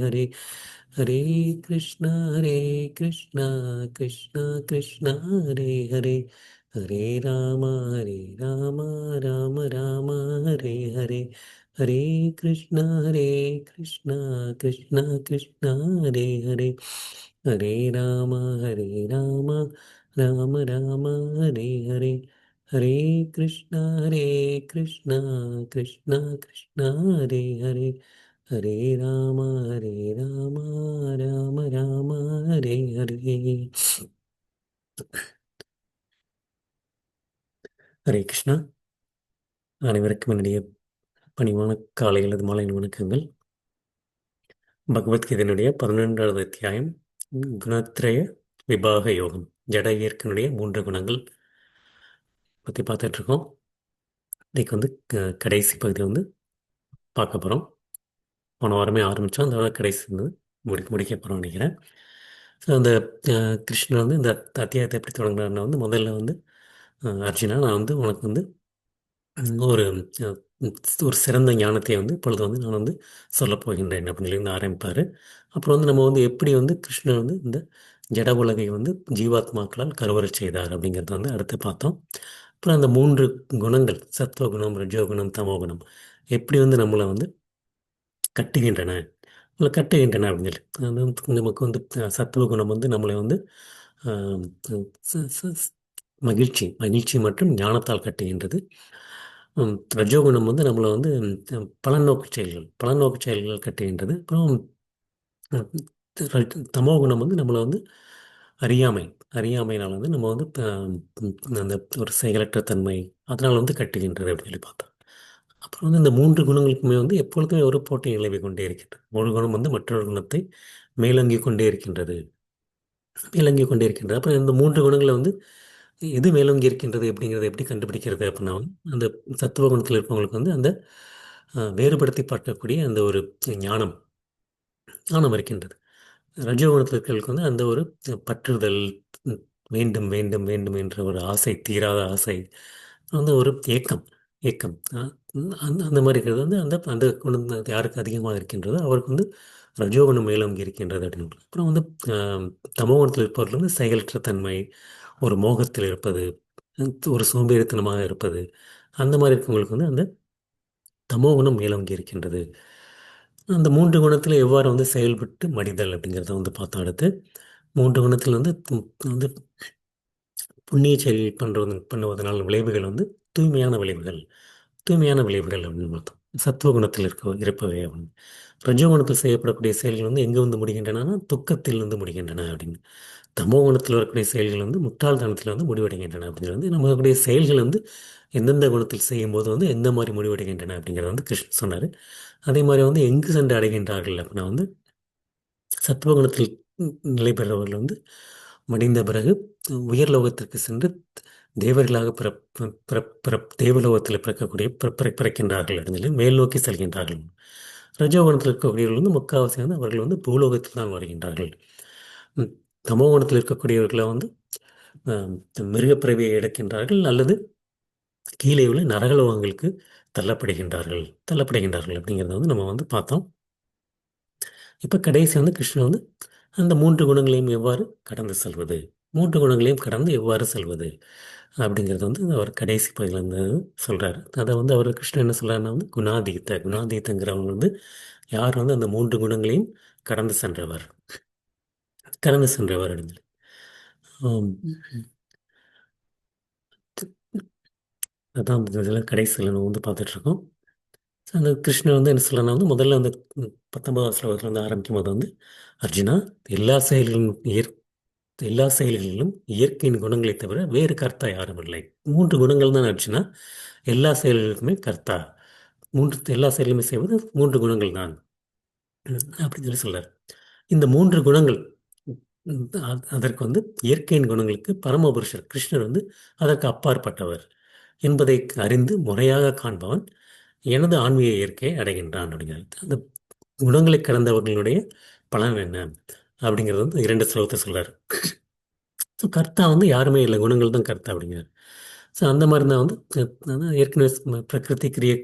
ஹரே ஹரே கிருஷ்ணா ஹரே கிருஷ்ணா கிருஷ்ணா கிருஷ்ணா ஹரே ஹரே ஹரே ஹரே ராம ராம ராம ஹரே ஹரே ஹரே கிருஷ்ணா கிருஷ்ணா கிருஷ்ணா ஹரே ஹரே ஹரே ராம ராம ராம ஹரே ஹரே ஹரே கிருஷ்ணா கிருஷ்ணா கிருஷ்ணா கிருஷ்ணா ஹரே ஹரே ஹரே ராம ராம ராம ராம ஹரே ஹரே. ஹரே கிருஷ்ணா. அனைவருக்கும் என்னுடைய பணிவான காலை அல்லது மாலை வணக்கங்கள். பகவத்கீதையினுடைய 11வது அத்தியாயம் குணத்ரய விபாக யோகம், ஜட இயற்கையினுடைய 3 குணங்கள் பற்றி பார்த்துட்ருக்கோம். இன்னைக்கு வந்து கடைசி பகுதி வந்து பார்க்க போகிறோம். போன வாரமே ஆரம்பித்தோம், அந்த கடைசி வந்து முடிக்க போகிறோம் நினைக்கிறேன். ஸோ அந்த கிருஷ்ணர் வந்து இந்த அத்தியாயத்தை எப்படி தொடங்குறாருன்னா வந்து முதல்ல வந்து அர்ஜுனா, நான் வந்து உனக்கு வந்து ஒரு அஹ், ஒரு சிறந்த ஞானத்தை வந்து இப்பொழுது வந்து நான் வந்து சொல்லப் போகின்றேன் அப்படின்னு சொல்லி வந்து ஆரம்பிப்பார். அப்புறம் வந்து நம்ம வந்து எப்படி வந்து கிருஷ்ணர் வந்து இந்த ஜட உலகை வந்து ஜீவாத்மாக்களால் கருவறை செய்தார் அப்படிங்கிறத வந்து அடுத்து பார்த்தோம். அப்புறம் அந்த 3 குணங்கள், சத்துவகுணம், ரஜோகுணம், தமோகுணம், எப்படி வந்து நம்மளை வந்து கட்டுகின்றன இல்லை கட்டுகின்றன அப்படின்னு சொல்லி அது வந்து நமக்கு வந்து சத்துவ குணம் வந்து நம்மளை வந்து ஆஹ், ச- ச- ச- மகிழ்ச்சி மகிழ்ச்சி மற்றும் ஞானத்தால் கட்டுகின்றது. ரஜோகுணம் வந்து நம்மளை வந்து பலநோக்கு செயல்கள் கட்டுகின்றது. அப்புறம் தமோகுணம் வந்து நம்மளை வந்து அறியாமை அறியாமையினால் வந்து நம்ம வந்து அந்த ஒரு செயலற்ற தன்மை அதனால் வந்து கட்டுகின்றது அப்படின்னு சொல்லி பார்த்தோம். அப்புறம் வந்து இந்த 3 குணங்களுக்குமே வந்து எப்பொழுதுமே ஒரு போட்டி நிலவி கொண்டே இருக்கின்றது. ஒரு குணம் வந்து மற்றொரு குணத்தை மேலோங்கி கொண்டே இருக்கின்றது, மேலோங்கி கொண்டே இருக்கின்றது. அப்புறம் இந்த 3 குணங்களை வந்து எது மேலோங்கி இருக்கின்றது அப்படிங்கிறத எப்படி கண்டுபிடிக்கிறது அப்படின்னா வந்து அந்த சத்துவ குணத்தில் இருப்பவங்களுக்கு வந்து அந்த வேறுபடுத்தி பார்க்கக்கூடிய அந்த ஒரு ஞானம் ஞானம் இருக்கின்றது. ரஜோகுணத்தில் இருக்கிறவங்களுக்கு வந்து அந்த ஒரு பற்றுதல், ம், வேண்டும் வேண்டும் வேண்டும் என்ற ஒரு ஆசை, தீராத ஆசை, அந்த ஒரு ஏக்கம் அந்த அந்த மாதிரி இருக்கிறது வந்து அந்த அந்த குணம் யாருக்கு அதிகமாக இருக்கின்றதோ அவருக்கு வந்து ரஜோகுணம் மேலோங்கி இருக்கின்றது அப்படின்னு. அப்புறம் வந்து ஆஹ், தமோகுணத்தில் இருப்பவர்கள் வந்து செயலற்ற தன்மை, ஒரு மோகத்தில் இருப்பது, ஒரு சோம்பேறித்தனமாக இருப்பது, அந்த மாதிரி இருக்கவங்களுக்கு வந்து அந்த தமோகுணம் மேலோங்கி இருக்கின்றது. அந்த 3 குணத்தில் எவ்வாறு வந்து செயல்பட்டு மடிதல் அப்படிங்கிறத வந்து பார்த்தோம். அடுத்து 3 குணத்தில் வந்து வந்து புண்ணிய செயல் பண்ணுவதனால் விளைவுகள் வந்து தூய்மையான விளைவுகள் தூய்மையான விளைவுகள் அப்படின்னு பார்த்தோம். சத்துவகுணத்தில் இருப்பவை அப்படின்னு. ரஜோகுணத்தில் செய்யப்படக்கூடிய செயல்கள் வந்து எங்கே வந்து முடிகின்றன, துக்கத்தில் வந்து முடிகின்றன அப்படின்னு. தமோகுணத்தில் வரக்கூடிய செயல்கள் வந்து முட்டாள்தனத்தில் வந்து முடிவடைகின்றன அப்படிங்கிறது வந்து நம்மளுடைய செயல்கள் வந்து எந்தெந்த குணத்தில் செய்யும்போது வந்து எந்த மாதிரி முடிவடைகின்றன அப்படிங்கிறத வந்து கிருஷ்ணன் சொன்னார். அதே மாதிரி வந்து எங்கு சென்று அடைகின்றார்கள் அப்படின்னா வந்து சத்துவகுணத்தில் நிலை பெறுபவர்கள் வந்து மடிந்த பிறகு உயர்லோகத்திற்கு சென்று தேவர்களாக தேவலோகத்தில் பிறக்கக்கூடிய பிறக்கின்றார்கள் அப்படின்னு சொல்லி மேல் நோக்கி செல்கின்றார்கள். ரஜோகுணத்தில் இருக்கக்கூடியவர்கள் வந்து முக்காவாசி வந்து அவர்கள் வந்து பூலோகத்தில் தான் வருகின்றார்கள். ம், தமோகுணத்தில் இருக்கக்கூடியவர்களை வந்து அஹ், மிருகப்பிறவியை எடுக்கின்றார்கள் அல்லது கீழே உள்ள நரகலோகங்களுக்கு தள்ளப்படுகின்றார்கள் அப்படிங்கிறத வந்து நம்ம வந்து பார்த்தோம். இப்போ கடைசி வந்து கிருஷ்ணன் வந்து அந்த 3 குணங்களையும் எவ்வாறு கடந்து செல்வது, 3 குணங்களையும் கடந்து எவ்வாறு செல்வது அப்படிங்கிறது வந்து அவர் கடைசி பகுதியில் வந்து சொல்கிறாரு. அதை வந்து அவர் கிருஷ்ணன் என்ன சொல்கிறாருன்னா வந்து குணாதீத்தங்கிறவங்க வந்து யார் வந்து அந்த 3 குணங்களையும் கடந்து சென்றவர் கடந்து சென்றவர் அப்படின்னு சொல்லி. ஆம். அதான் அந்த இதில் கடைசியில் நம்ம வந்து பார்த்துட்ருக்கோம். அந்த கிருஷ்ணர் வந்து என்ன சொல்லனா வந்து முதல்ல அந்த 19வது ஸ்லோகத்தில் வந்து ஆரம்பிக்கும் போது வந்து அர்ஜுனா, எல்லா செயல்களும் எல்லா செயல்களிலும் இயற்கையின் குணங்களை தவிர வேறு கர்த்தா யாரும் இல்லை. 3 குணங்கள் தான் அர்ஜுனா, எல்லா செயல்களுக்குமே கர்த்தா. எல்லா செயலுமே செய்வது 3 குணங்கள் தான் அப்படின்னு சொல்லி சொல்றார். இந்த 3 குணங்கள் அதற்கு வந்து இயற்கையின் குணங்களுக்கு பரமபுருஷர் கிருஷ்ணர் வந்து அதற்கு அப்பாற்பட்டவர் என்பதை அறிந்து முறையாக காண்பவன் எனது ஆன்மீக இயற்கையை அடைகின்றான் அப்படிங்கிறது. அந்த குணங்களை கடந்தவர்களுடைய பலன் என்ன அப்படிங்கிறது வந்து 2 ஸ்லோகத்தை சொல்றாரு. ஸோ கர்த்தா வந்து யாருமே இல்லை, குணங்கள் தான் கர்த்தா அப்படிங்கிறார். ஸோ அந்த மாதிரி தான் வந்து அதான் ஏற்கனவே பிரகிருதி கிரியை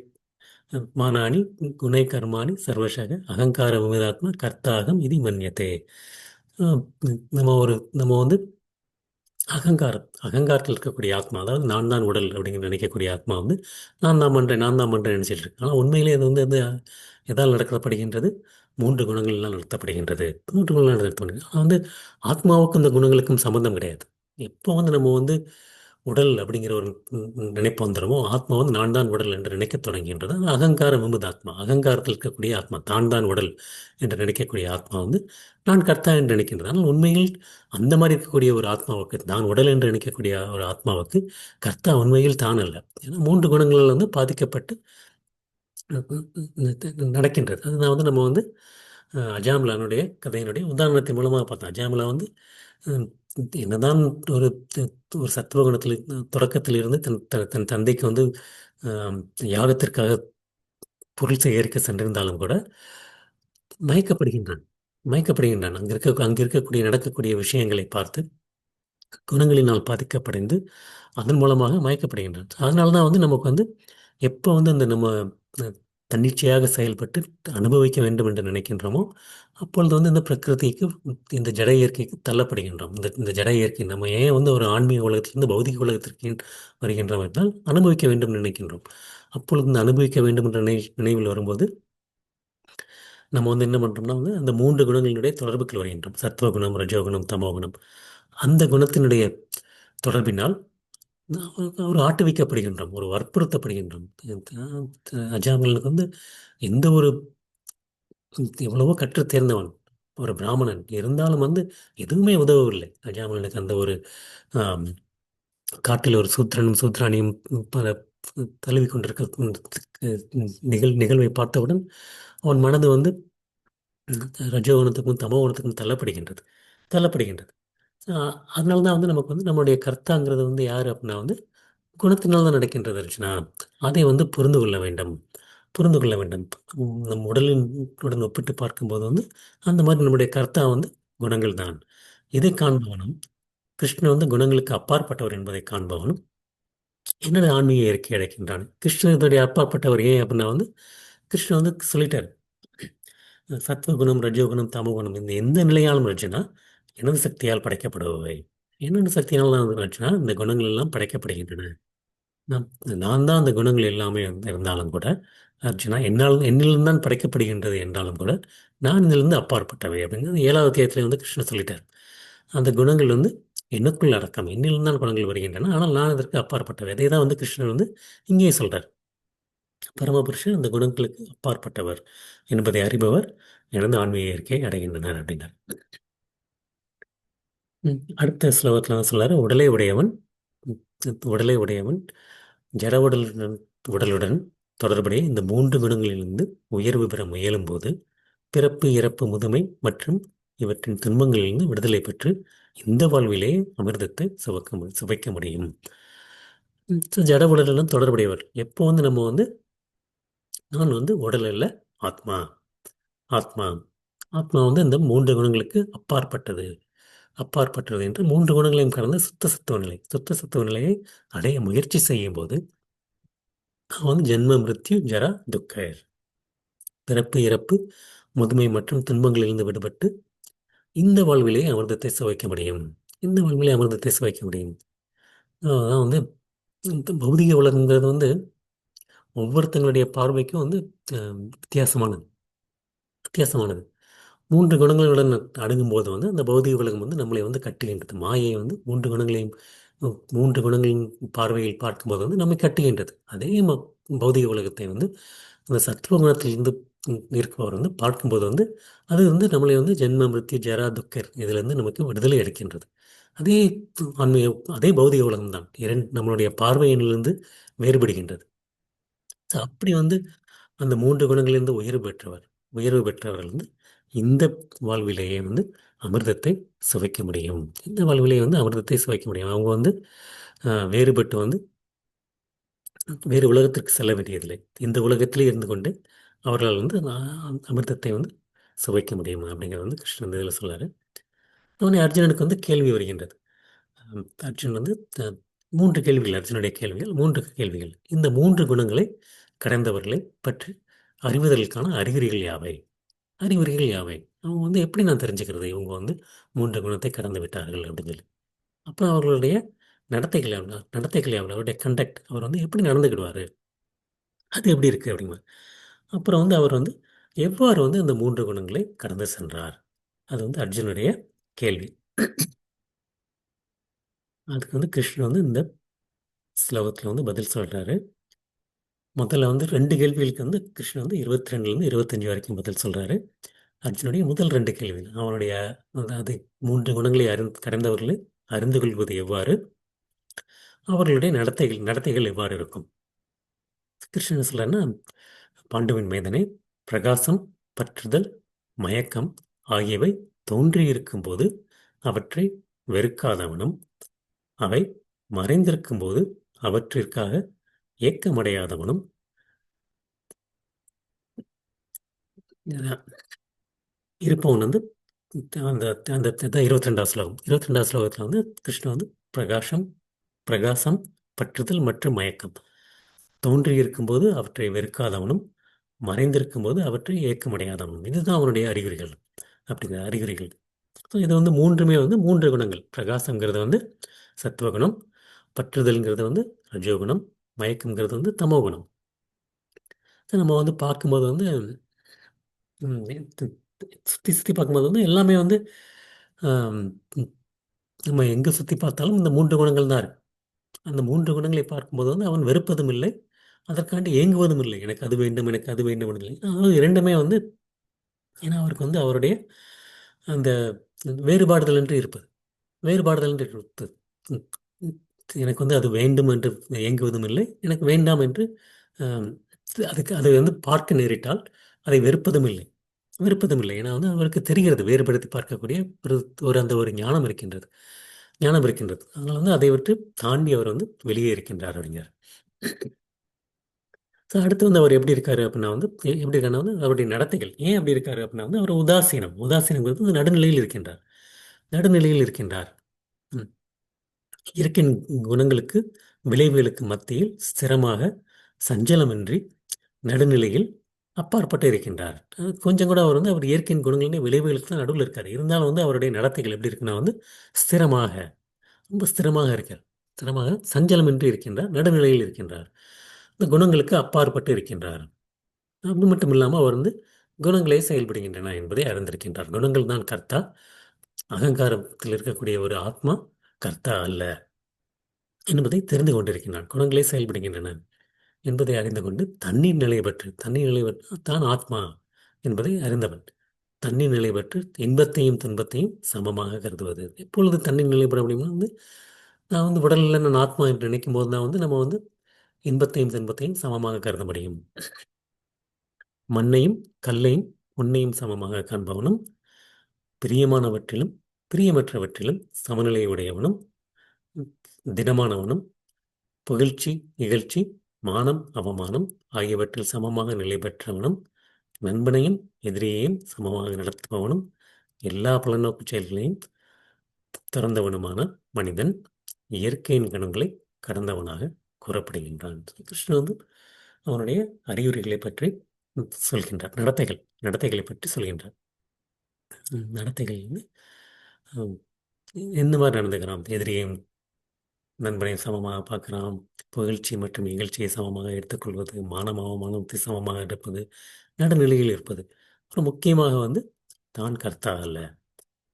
மானானி குணை கர்மாணி சர்வசக அகங்கார விமதாத்மா கர்த்தாகம் இது மன்யத்தே. அஹ் நம்ம வந்து அகங்காரத்தில் இருக்கக்கூடிய ஆத்மா, அதாவது நான் தான் உடல் அப்படிங்கிற நினைக்கக்கூடிய ஆத்மா வந்து நான் தான் பண்ணுறேன் நினைச்சிட்டு இருக்கு. ஆனால் உண்மையிலே அது வந்து அது எதால் நடத்தப்படுகின்றது? மூன்று குணங்களால் நடத்தப்படுகின்றது. மூன்று குணங்களால் நடத்தப்படுகிறது. ஆனால் வந்து ஆத்மாவுக்கும் இந்த குணங்களுக்கும் சம்பந்தம் கிடையாது. எப்போ வந்து நம்ம வந்து உடல் அப்படிங்கிற ஒரு நினைப்பு வந்துடுமோ, ஆத்மா வந்து நான் தான் உடல் என்று நினைக்கத் தொடங்குகின்றது. அது அகங்கார விமுத ஆத்மா, அகங்காரத்தில் இருக்கக்கூடிய ஆத்மா, தான் தான் உடல் என்று நினைக்கக்கூடிய ஆத்மா வந்து நான் கர்த்தா என்று நினைக்கின்றது. ஆனால் உண்மையில் அந்த மாதிரி இருக்கக்கூடிய ஒரு ஆத்மாவுக்கு, நான் உடல் என்று நினைக்கக்கூடிய ஒரு ஆத்மாவுக்கு கர்த்தா உண்மையில் தான் அல்ல. ஏன்னா மூன்று குணங்களால் வந்து பாதிக்கப்பட்டு நடக்கின்றது. அதுதான் வந்து நம்ம வந்து அஜாமிலானுடைய கதையினுடைய உதாரணத்தின் மூலமாக பார்த்தோம். அஜாமிலா வந்து அஹ், என்னதான் ஒரு ஒரு சத்துவகுணத்தில் தொடக்கத்தில் இருந்து தன் தந்தைக்கு வந்து அஹ், யாகத்திற்காக பொருள் சேகரிக்க சென்றிருந்தாலும் கூட மயக்கப்படுகின்றான். மயக்கப்படுகின்றான். அங்க இருக்கக்கூடிய நடக்கக்கூடிய விஷயங்களை பார்த்து குணங்களினால் பாதிக்கப்படைந்து அதன் மூலமாக மயக்கப்படுகின்றான். அதனால தான் வந்து நமக்கு வந்து எப்போ வந்து அந்த நம்ம அஹ், தன்னிச்சையாக செயல்பட்டு அனுபவிக்க வேண்டும் என்று நினைக்கின்றோமோ, அப்பொழுது வந்து இந்த பிரகிருதிக்கு, இந்த ஜட இயற்கைக்கு தள்ளப்படுகின்றோம். இந்த இந்த ஜட இயற்கை நம்ம ஏன் வந்து ஒரு ஆன்மீக உலகத்திலிருந்து பௌதிக உலகத்திற்கு வருகின்றோம் என்றால் அனுபவிக்க வேண்டும் என்று நினைக்கின்றோம். அப்பொழுது இந்த அனுபவிக்க வேண்டும் என்ற நினைவில் வரும்போது நம்ம வந்து என்ன பண்ணுறோம்னா வந்து அந்த மூன்று குணங்களினுடைய தொடர்புக்குள் வருகின்றோம். சத்துவகுணம், ரஜோகுணம், தமோகுணம். அந்த குணத்தினுடைய தொடர்பினால் ஒரு ஆட்டுவிக்கப்படுகின்றோம், ஒரு வற்புறுத்தப்படுகின்றோம். அஜாமிலனுக்கு வந்து எந்த ஒரு எவ்வளவோ கற்றுத் தேர்ந்தவன், ஒரு பிராமணன் இருந்தாலும் வந்து எதுவுமே உதவவில்லை அஜாமிலனுக்கு. அந்த ஒரு ஆம், காட்டில் ஒரு சூத்திரனும் சூத்ராணியும் பல தழுவி கொண்டிருக்க நிகழ்வை பார்த்தவுடன் அவன் மனது வந்து ரஜோகுணத்துக்கும் தமோகுணத்துக்கும் தள்ளப்படுகின்றது, தள்ளப்படுகின்றது. அதனால தான் வந்து நமக்கு வந்து நம்மளுடைய கர்த்தாங்கிறது வந்து யார் அப்படின்னா வந்து குணத்தினால் தான் நடக்கின்றது அர்ச்சனா. அதை வந்து புரிந்து கொள்ள வேண்டும், புரிந்து கொள்ள வேண்டும். நம் உடலின் ஒப்பிட்டு பார்க்கும்போது வந்து அந்த மாதிரி நம்முடைய கர்த்தா வந்து குணங்கள் தான். இதை காண்பவனும் கிருஷ்ணன் வந்து குணங்களுக்கு அப்பாற்பட்டவர் என்பதை காண்பவனும் என்னுடைய ஆன்மீக இயற்கை அடைக்கின்றான். கிருஷ்ணனுடைய அப்பாற்பட்டவர் ஏன் அப்படின்னா வந்து கிருஷ்ணன் வந்து சொல்லிட்டார், சத்வகுணம், ரஜோகுணம், தமோகுணம் இந்த எந்த நிலையாலும் ரச்சனா எனது சக்தியால் படைக்கப்படுபவை. என்னென்ன சக்தியால் தான் ரச்சனா இந்த குணங்கள் எல்லாம் படைக்கப்படுகின்றன. நான் நான் தான் அந்த குணங்கள் எல்லாமே இருந்தாலும் கூட அர்ஜுனா என்னிலிருந்து தான் படைக்கப்படுகின்றது என்றாலும் கூட நான் இதிலிருந்து அப்பாற்பட்டவை அப்படிங்கிறது 7வது அத்தியாயத்தில் வந்து கிருஷ்ணர் சொல்லிட்டார். அந்த குணங்கள் வந்து எனக்குள் அடக்கம், என்னிலிருந்து தான் குணங்கள் வருகின்றன, ஆனால் நான் அதற்கு அப்பாற்பட்டவை. அதை தான் வந்து கிருஷ்ணர் வந்து இங்கேயே சொல்றார். பரமபுருஷன் அந்த குணங்களுக்கு அப்பாற்பட்டவர் என்பதை அறிபவர் எனது ஆன்மீக இயற்கையை அடைகின்றனர் அப்படின்னார். அடுத்த ஸ்லோகத்தில் தான் சொல்லாரு, ம், உடலை உடையவன் ஜட உடலுடன் தொடர்புடைய இந்த மூன்று குணங்களிலிருந்து உயர்வு பெற முயலும்போது பிறப்பு, இறப்பு, முதுமை மற்றும் இவற்றின் துன்பங்களிலிருந்து விடுதலை பெற்று இந்த வாழ்விலே அமிர்தத்தை சுவைக்க முடியும். ஜட உடலுடன் தொடர்புடையவர் எப்போ வந்து நம்ம வந்து நான் வந்து உடல் அல்ல, ஆத்மா, ஆத்மா, ஆத்மா வந்து இந்த மூன்று குணங்களுக்கு அப்பாற்பட்டது, அப்பாற்பட்டது என்று மூன்று குணங்களையும் கடந்த சுத்த சத்துவ நிலை, சுத்த சத்துவ நிலையை அடைய முயற்சி செய்யும் போது அவன் வந்து ஜென்ம மிருத்யு ஜரா துக்க, பிறப்பு, இறப்பு, முதுமை மற்றும் துன்பங்களிலிருந்து விடுபட்டு இந்த வாழ்விலே அமிர்தத்தை சுவைக்க முடியும். இந்த வாழ்விலே அமிர்தத்தை சுவைக்க முடியும். அதான் வந்து இந்த பௌதிக உலகங்கிறது வந்து ஒவ்வொருத்தங்களுடைய பார்வைக்கும் வந்து வித்தியாசமானது, வித்தியாசமானது. மூன்று குணங்களுடன் அணுகும்போது வந்து அந்த பௌதிக உலகம் வந்து நம்மளை வந்து கட்டுகின்றது. மாயை வந்து மூன்று குணங்களின் பார்வையில் பார்க்கும்போது வந்து நம்மை கட்டுகின்றது. அதே பௌதிக உலகத்தை வந்து அந்த சத்துவ குணத்திலிருந்து இருப்பவர் வந்து பார்க்கும்போது வந்து அது வந்து நம்மளை வந்து ஜென்ம மிருத்யு ஜரா துக்கர் இதிலிருந்து நமக்கு விடுதலை அளிக்கின்றது. அதே ஆன்மீக அதே பௌதிக உலகம்தான் இரண்டு நம்மளுடைய பார்வையிலிருந்து வேறுபடுகின்றது. அப்படி வந்து அந்த மூன்று குணங்களிலிருந்து உயர்வு பெற்றவர்கள் வந்து இந்த வாழ்விலேயே வந்து அமிர்தத்தை சுவைக்க முடியும். இந்த வாழ்விலேயே வந்து அமிர்தத்தை சுவைக்க முடியும். அவங்க வந்து வேறுபட்டு வந்து வேறு உலகத்திற்கு செல்ல வேண்டியதில்லை. இந்த உலகத்திலே இருந்து கொண்டு அவர்களால் வந்து அமிர்தத்தை வந்து சுவைக்க முடியும் அப்படிங்கிறது வந்து கிருஷ்ணன் இந்த இதில் சொல்லாரு. உடனே அர்ஜுனனுக்கு வந்து கேள்வி வருகின்றது. அர்ஜுன் வந்து மூன்று கேள்விகள், அர்ஜுனுடைய கேள்விகள் மூன்று கேள்விகள். இந்த மூன்று குணங்களை கடந்தவர்களை பற்றி அறிவதற்கான அறிகுறிகள் யாவை? அறிகுறிகள் யாவை? அவங்க வந்து எப்படி நான் தெரிஞ்சுக்கிறது இவங்க வந்து 3 குணத்தை கடந்து விட்டார்கள் அப்படின்னு சொல்லி. அப்புறம் அவர்களுடைய நடத்தைகள் எவ்வளோ, நடத்தைகள் எவ்வளோ, அவருடைய கண்டக்ட், அவர் வந்து எப்படி நடந்துக்கிடுவார், அது எப்படி இருக்குது அப்படிங்க. அப்புறம் வந்து அவர் வந்து எவ்வாறு வந்து அந்த 3 குணங்களை கடந்து சென்றார், அது வந்து அர்ஜுனுடைய கேள்வி. அதுக்கு வந்து கிருஷ்ணன் வந்து இந்த ஸ்லோகத்தில் வந்து பதில் சொல்கிறாரு. முதல்ல வந்து 2 கேள்விகளுக்கு வந்து கிருஷ்ணன் வந்து 22லேருந்து 25 வரைக்கும் பதில் சொல்கிறாரு. அர்ஜுனுடைய முதல் 2 கேள்விகள் அவனுடைய, அதாவது 3 குணங்களை கடந்தவர்களை அறிந்து கொள்வது எவ்வாறு, அவர்களுடைய நடத்தைகள் நடத்தைகள் எவ்வாறு இருக்கும். கிருஷ்ணன் சொல்றாருன்னா, பாண்டுவின் மைந்தனே, பிரகாசம், பற்றுதல், மயக்கம் ஆகியவை தோன்றியிருக்கும் போது அவற்றை வெறுக்காதவனும், அவை மறைந்திருக்கும் போது அவற்றிற்காக ஏக்கமடையாதவனும், இருப்பவன் வந்து அந்த அந்த 22ஆம் ஸ்லோகம். 22ஆம் ஸ்லோகத்தில் வந்து கிருஷ்ணன் வந்து பிரகாசம், பிரகாசம், பற்றுதல் மற்றும் மயக்கம் தோன்றியிருக்கும்போது அவற்றை வெறுக்காதவனும், மறைந்திருக்கும்போது அவற்றை ஏக்கமடையாதவனும். இதுதான் அவனுடைய அறிகுறிகள். அப்படிங்கிற அறிகுறிகள். ஸோ இது வந்து மூன்றுமே வந்து 3 குணங்கள். பிரகாசங்கிறது வந்து சத்துவகுணம், பற்றுதல்ங்கிறது வந்து ரஜோகுணம், மயக்கம்ங்கிறது வந்து தமோகுணம். ஸோ நம்ம வந்து பார்க்கும்போது வந்து ம், து- சுற்றி சுற்றி பார்க்கும்போது வந்து எல்லாமே வந்து ஆம், ம், நம்ம எங்கே சுற்றி பார்த்தாலும் இந்த 3 குணங்கள் தான் இருக்கு. அந்த 3 குணங்களை பார்க்கும்போது வந்து அவன் வெறுப்பதும் இல்லை, அதற்காண்டி ஏங்குவதும் இல்லை. எனக்கு அது வேண்டும், எனக்கு அது வேண்டும் இல்லை. அதாவது இரண்டுமே வந்து, ஏன்னா அவருக்கு வந்து அவருடைய அந்த வேறுபாடுதல் என்று இருப்பது. வேறுபாடுதல் என்று இருப்பது. ம், ம், எனக்கு வந்து அது வேண்டும் என்று ஏங்குவதும் இல்லை, எனக்கு வேண்டாம் என்று ஆம், அதுக்கு அதை வந்து பார்க்க நேரிட்டால் அதை வெறுப்பதும் இல்லை, வெறுப்பதும் இல்லை. ஏன்னா வந்து அவருக்கு தெரிகிறது, வேறுபடுத்தி பார்க்கக்கூடிய ஒரு ஒரு அந்த ஒரு ஞானம் இருக்கின்றது, ஞானம் இருக்கின்றது. அதனால வந்து அதை விட்டு தாண்டி அவர் வந்து வெளியே இருக்கின்றார் அப்படிங்கிறார். ஸோ அடுத்து வந்து அவர் எப்படி இருக்காரு அப்படின்னா வந்து எப்படி இருக்காருன்னா வந்து அவருடைய நடத்தைகள் ஏன் அப்படி இருக்காரு அப்படின்னா வந்து அவர் உதாசீனம், உதாசீனங்கிறது வந்து நடுநிலையில் இருக்கின்றார், நடுநிலையில் இருக்கின்றார். ம். இயற்கையின் குணங்களுக்கு, விளைவுகளுக்கு மத்தியில் ஸ்திரமாக, சஞ்சலமின்றி, நடுநிலையில் அப்பாற்பட்டு இருக்கின்றார். கொஞ்சம் கூட அவர் வந்து அவர் இயற்கையின் குணங்களின் விளைவுகளுக்கு தான் நடுவில் இருக்கார். இருந்தாலும் வந்து அவருடைய நடத்தைகள் எப்படி இருக்குன்னா வந்து ஸ்திரமாக, ரொம்ப ஸ்திரமாக இருக்கார். ஸ்திரமாக சஞ்சலமின்றி இருக்கின்றார், நடுநிலையில் இருக்கின்றார். இந்த குணங்களுக்கு அப்பாற்பட்டு இருக்கின்றார். அது மட்டும் இல்லாமல் அவர் வந்து குணங்களே செயல்படுகின்றன என்பதை அறிந்திருக்கின்றார். குணங்கள் தான் கர்த்தா, அகங்காரத்தில் இருக்கக்கூடிய ஒரு ஆத்மா கர்த்தா அல்ல என்பதை தெரிந்து கொண்டிருக்கின்றான். குணங்களே செயல்படுகின்றன என்பதை அறிந்து கொண்டு தண்ணீர் நிலை பெற்று, தண்ணீர் நிலை பெற்று தான் ஆத்மா என்பதை அறிந்தவன். தண்ணீர் நிலை பெற்று இன்பத்தையும் துன்பத்தையும் சமமாக கருதுவது. எப்பொழுது தண்ணீர் நிலை பெற முடியும்னா வந்து நான் வந்து உடலில் நான் ஆத்மா என்று நினைக்கும் போது தான் வந்து நம்ம வந்து இன்பத்தையும் துன்பத்தையும் சமமாக கருத முடியும். மண்ணையும் கல்லையும் பொன்னையும் சமமாக காண்பவனும், பிரியமானவற்றிலும் பிரியமற்றவற்றிலும் சமநிலை உடையவனும், திடமானவனும், புகழ்ச்சி இகழ்ச்சி, மானம் அவமானம் ஆகியவற்றில் சமமாக நிலை பெற்றவனும், நண்பனையும் எதிரியையும் சமமாக நடத்துபவனும், எல்லா பலநோக்கு செயல்களையும் துறந்தவனுமான மனிதன் இயற்கையின் குணங்களை கடந்தவனாக கூறப்படுகின்றான். கிருஷ்ணன் வந்து அவனுடைய அறிகுறிகளை பற்றி சொல்கின்றார். நடத்தைகள், நடத்தைகளை பற்றி சொல்கின்றார். நடத்தைகள் வந்து ஹம், எந்த மாதிரி நடந்துக்கிறான், எதிரியும் நண்பனை சமமாக பார்க்குறான், புகழ்ச்சி மற்றும் இகழ்ச்சியை சமமாக எடுத்துக்கொள்வது, மானம் அவமானத்தை சமமாக எடுப்பது, நடுநிலையில் இருப்பது. அப்புறம் முக்கியமாக வந்து தான் கர்த்தா அல்ல,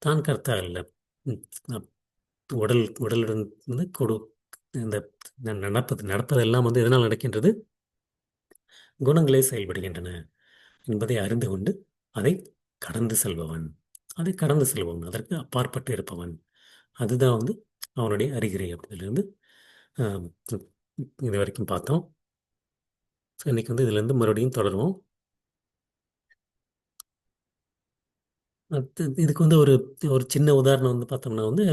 தான் கர்த்தா அல்ல. ம், அப்- உடலுடன் வந்து இந்த நடப்பதெல்லாம் வந்து எதனால் நடக்கின்றது, குணங்களே செயல்படுகின்றன என்பதை அறிந்து கொண்டு அதை கடந்து செல்பவன், அதை கடந்து செல்பவன், அதற்கு அப்பாற்பட்டு இருப்பவன். அதுதான் வந்து அவனுடைய அறிகுறி அப்படின்றது ஆம், இது வரைக்கும் பார்த்தோம். ஸோ இன்னைக்கு வந்து இதுலேருந்து மறுபடியும் தொடருவோம். இதுக்கு வந்து ஒரு ஒரு சின்ன உதாரணம் வந்து பார்த்தோம்னா வந்து